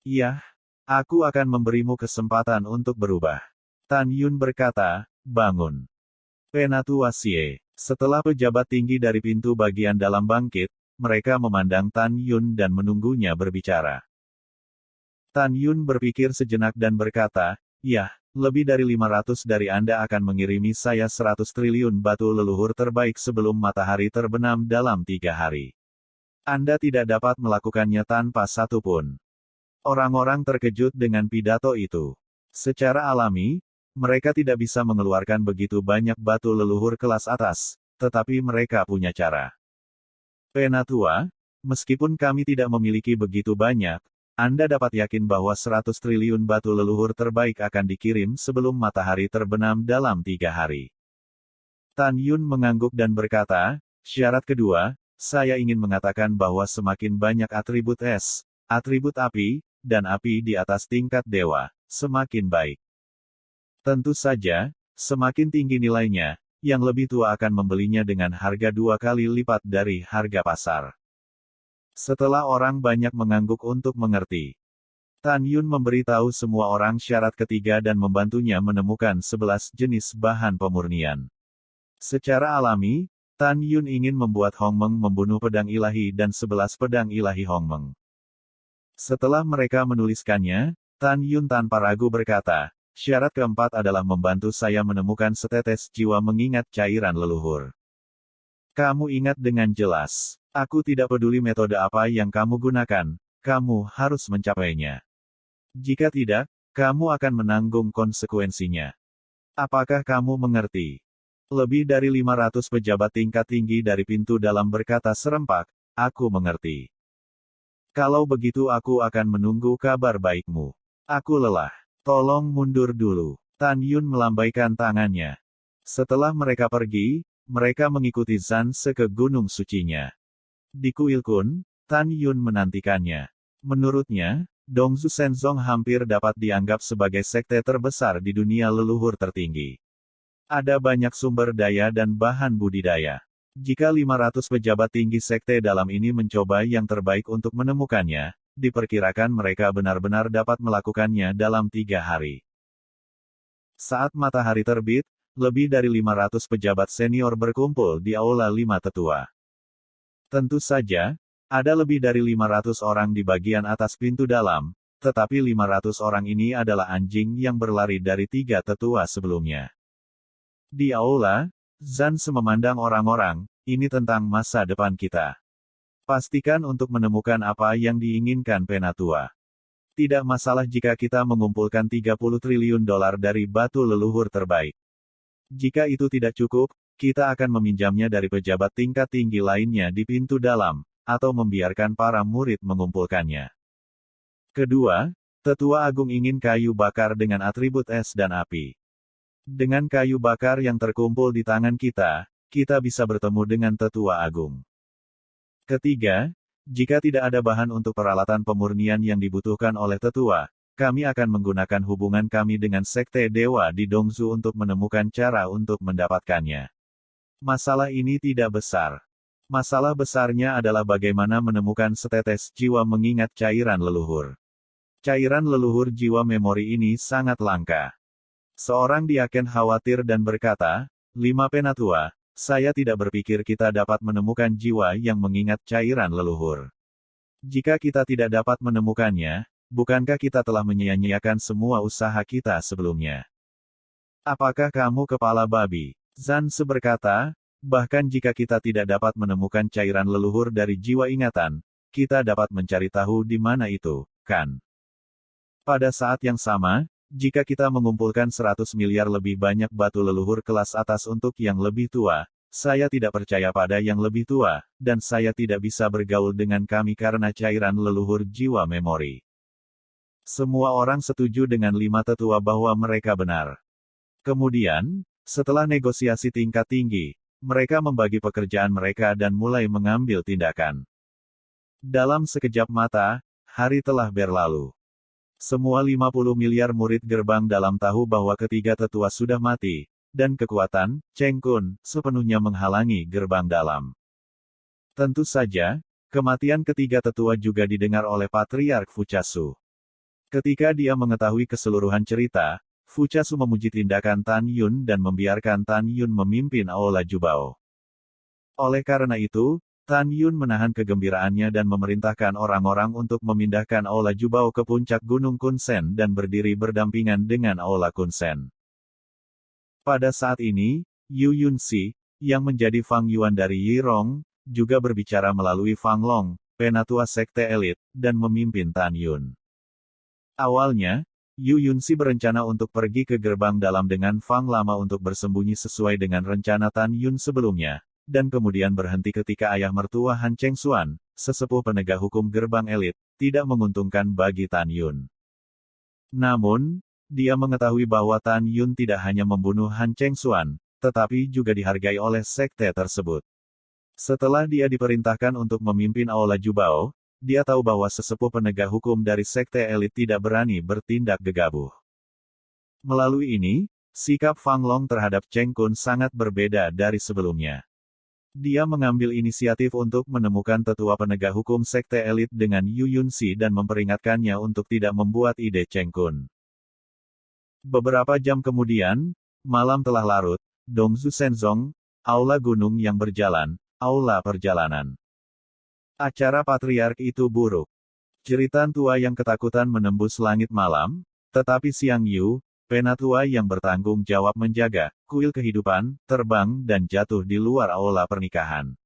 S2: Iya, aku akan memberimu kesempatan untuk berubah. Tan Yun berkata, bangun. Penatua Xie. Setelah pejabat tinggi dari pintu bagian dalam bangkit, mereka memandang Tan Yun dan menunggunya berbicara. Tan Yun berpikir sejenak dan berkata, "Yah, lebih dari 500 dari Anda akan mengirimi saya 100 triliun batu leluhur terbaik sebelum matahari terbenam dalam 3 hari. Anda tidak dapat melakukannya tanpa satu pun." Orang-orang terkejut dengan pidato itu. Secara alami, mereka tidak bisa mengeluarkan begitu banyak batu leluhur kelas atas, tetapi mereka punya cara. Penatua, meskipun kami tidak memiliki begitu banyak, Anda dapat yakin bahwa 100 triliun batu leluhur terbaik akan dikirim sebelum matahari terbenam dalam 3 hari. Tan Yun mengangguk dan berkata, syarat kedua, saya ingin mengatakan bahwa semakin banyak atribut es, atribut api, dan api di atas tingkat dewa, semakin baik. Tentu saja, semakin tinggi nilainya, yang lebih tua akan membelinya dengan harga 2 kali lipat dari harga pasar. Setelah orang banyak mengangguk untuk mengerti, Tan Yun memberitahu semua orang syarat ketiga dan membantunya menemukan 11 jenis bahan pemurnian. Secara alami, Tan Yun ingin membuat Hongmeng membunuh pedang ilahi dan 11 pedang ilahi Hongmeng. Setelah mereka menuliskannya, Tan Yun tanpa ragu berkata, syarat keempat adalah membantu saya menemukan setetes jiwa mengingat cairan leluhur. Kamu ingat dengan jelas. Aku tidak peduli metode apa yang kamu gunakan, kamu harus mencapainya. Jika tidak, kamu akan menanggung konsekuensinya. Apakah kamu mengerti? Lebih dari 500 pejabat tingkat tinggi dari pintu dalam berkata serempak, aku mengerti. Kalau begitu aku akan menunggu kabar baikmu. Aku lelah. Tolong mundur dulu. Tan Yun melambaikan tangannya. Setelah mereka pergi, mereka mengikuti Zanse ke gunung sucinya. Di kuil Kun, Tan Yun menantikannya. Menurutnya, Dongzu Senzong hampir dapat dianggap sebagai sekte terbesar di dunia leluhur tertinggi. Ada banyak sumber daya dan bahan budidaya. Jika 500 pejabat tinggi sekte dalam ini mencoba yang terbaik untuk menemukannya, diperkirakan mereka benar-benar dapat melakukannya dalam 3 hari. Saat matahari terbit, lebih dari 500 pejabat senior berkumpul di Aula 5 Tetua. Tentu saja, ada lebih dari 500 orang di bagian atas pintu dalam, tetapi 500 orang ini adalah anjing yang berlari dari 3 tetua sebelumnya. Di Aula, Zanse memandang orang-orang, ini tentang masa depan kita. Pastikan untuk menemukan apa yang diinginkan Penatua. Tidak masalah jika kita mengumpulkan 30 triliun dolar dari batu leluhur terbaik. Jika itu tidak cukup, kita akan meminjamnya dari pejabat tingkat tinggi lainnya di pintu dalam, atau membiarkan para murid mengumpulkannya. Kedua, Tetua Agung ingin kayu bakar dengan atribut es dan api. Dengan kayu bakar yang terkumpul di tangan kita, kita bisa bertemu dengan Tetua Agung. Ketiga, jika tidak ada bahan untuk peralatan pemurnian yang dibutuhkan oleh Tetua, kami akan menggunakan hubungan kami dengan Sekte Dewa di Dongzu untuk menemukan cara untuk mendapatkannya. Masalah ini tidak besar. Masalah besarnya adalah bagaimana menemukan setetes jiwa mengingat cairan leluhur. Cairan leluhur jiwa memori ini sangat langka. Seorang diaken khawatir dan berkata, 5 penatua, saya tidak berpikir kita dapat menemukan jiwa yang mengingat cairan leluhur. Jika kita tidak dapat menemukannya, bukankah kita telah menyia-nyiakan semua usaha kita sebelumnya? Apakah kamu kepala babi? Zanse berkata, bahkan jika kita tidak dapat menemukan cairan leluhur dari jiwa ingatan, kita dapat mencari tahu di mana itu, kan? Pada saat yang sama, jika kita mengumpulkan 100 miliar lebih banyak batu leluhur kelas atas untuk yang lebih tua, saya tidak percaya pada yang lebih tua, dan saya tidak bisa bergaul dengan kami karena cairan leluhur jiwa memori. Semua orang setuju dengan 5 tetua bahwa mereka benar. Kemudian, setelah negosiasi tingkat tinggi, mereka membagi pekerjaan mereka dan mulai mengambil tindakan. Dalam sekejap mata, hari telah berlalu. Semua 50 miliar murid gerbang dalam tahu bahwa ketiga tetua sudah mati, dan kekuatan, Cheng Kun, sepenuhnya menghalangi gerbang dalam. Tentu saja, kematian ketiga tetua juga didengar oleh Patriark Fuchasu. Ketika dia mengetahui keseluruhan cerita, Fuchasu memuji tindakan Tan Yun dan membiarkan Tan Yun memimpin Aula Jubao. Oleh karena itu, Tan Yun menahan kegembiraannya dan memerintahkan orang-orang untuk memindahkan Aula Jubao ke puncak Gunung Kunsen dan berdiri berdampingan dengan Aula Kunsen. Pada saat ini, Yu Yunxi, yang menjadi Fang Yuan dari Yirong, juga berbicara melalui Fang Long, penatua sekte elit, dan memimpin Tan Yun. Awalnya, Yu Yunxi berencana untuk pergi ke gerbang dalam dengan Fang Lama untuk bersembunyi sesuai dengan rencana Tan Yun sebelumnya, dan kemudian berhenti ketika ayah mertua Han Chengxuan, sesepuh penegak hukum gerbang elit, tidak menguntungkan bagi Tan Yun. Namun, dia mengetahui bahwa Tan Yun tidak hanya membunuh Han Chengxuan, tetapi juga dihargai oleh sekte tersebut. Setelah dia diperintahkan untuk memimpin Aula Jubao, dia tahu bahwa sesepuh penegak hukum dari sekte elit tidak berani bertindak gegabah. Melalui ini, sikap Fang Long terhadap Cheng Kun sangat berbeda dari sebelumnya. Dia mengambil inisiatif untuk menemukan tetua penegak hukum sekte elit dengan Yu Yunxi dan memperingatkannya untuk tidak membuat ide Cheng Kun. Beberapa jam kemudian, malam telah larut, Dongzu Shenzong, Aula Gunung yang berjalan, Aula Perjalanan. Acara patriark itu buruk. Jeritan tua yang ketakutan menembus langit malam, tetapi Xiang Yu, penatua yang bertanggung jawab menjaga kuil kehidupan, terbang dan jatuh di luar aula pernikahan.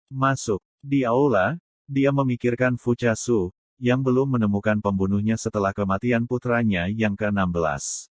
S2: Masuk. Di aula, dia memikirkan Fuchasu, yang belum menemukan pembunuhnya setelah kematian putranya yang ke-16.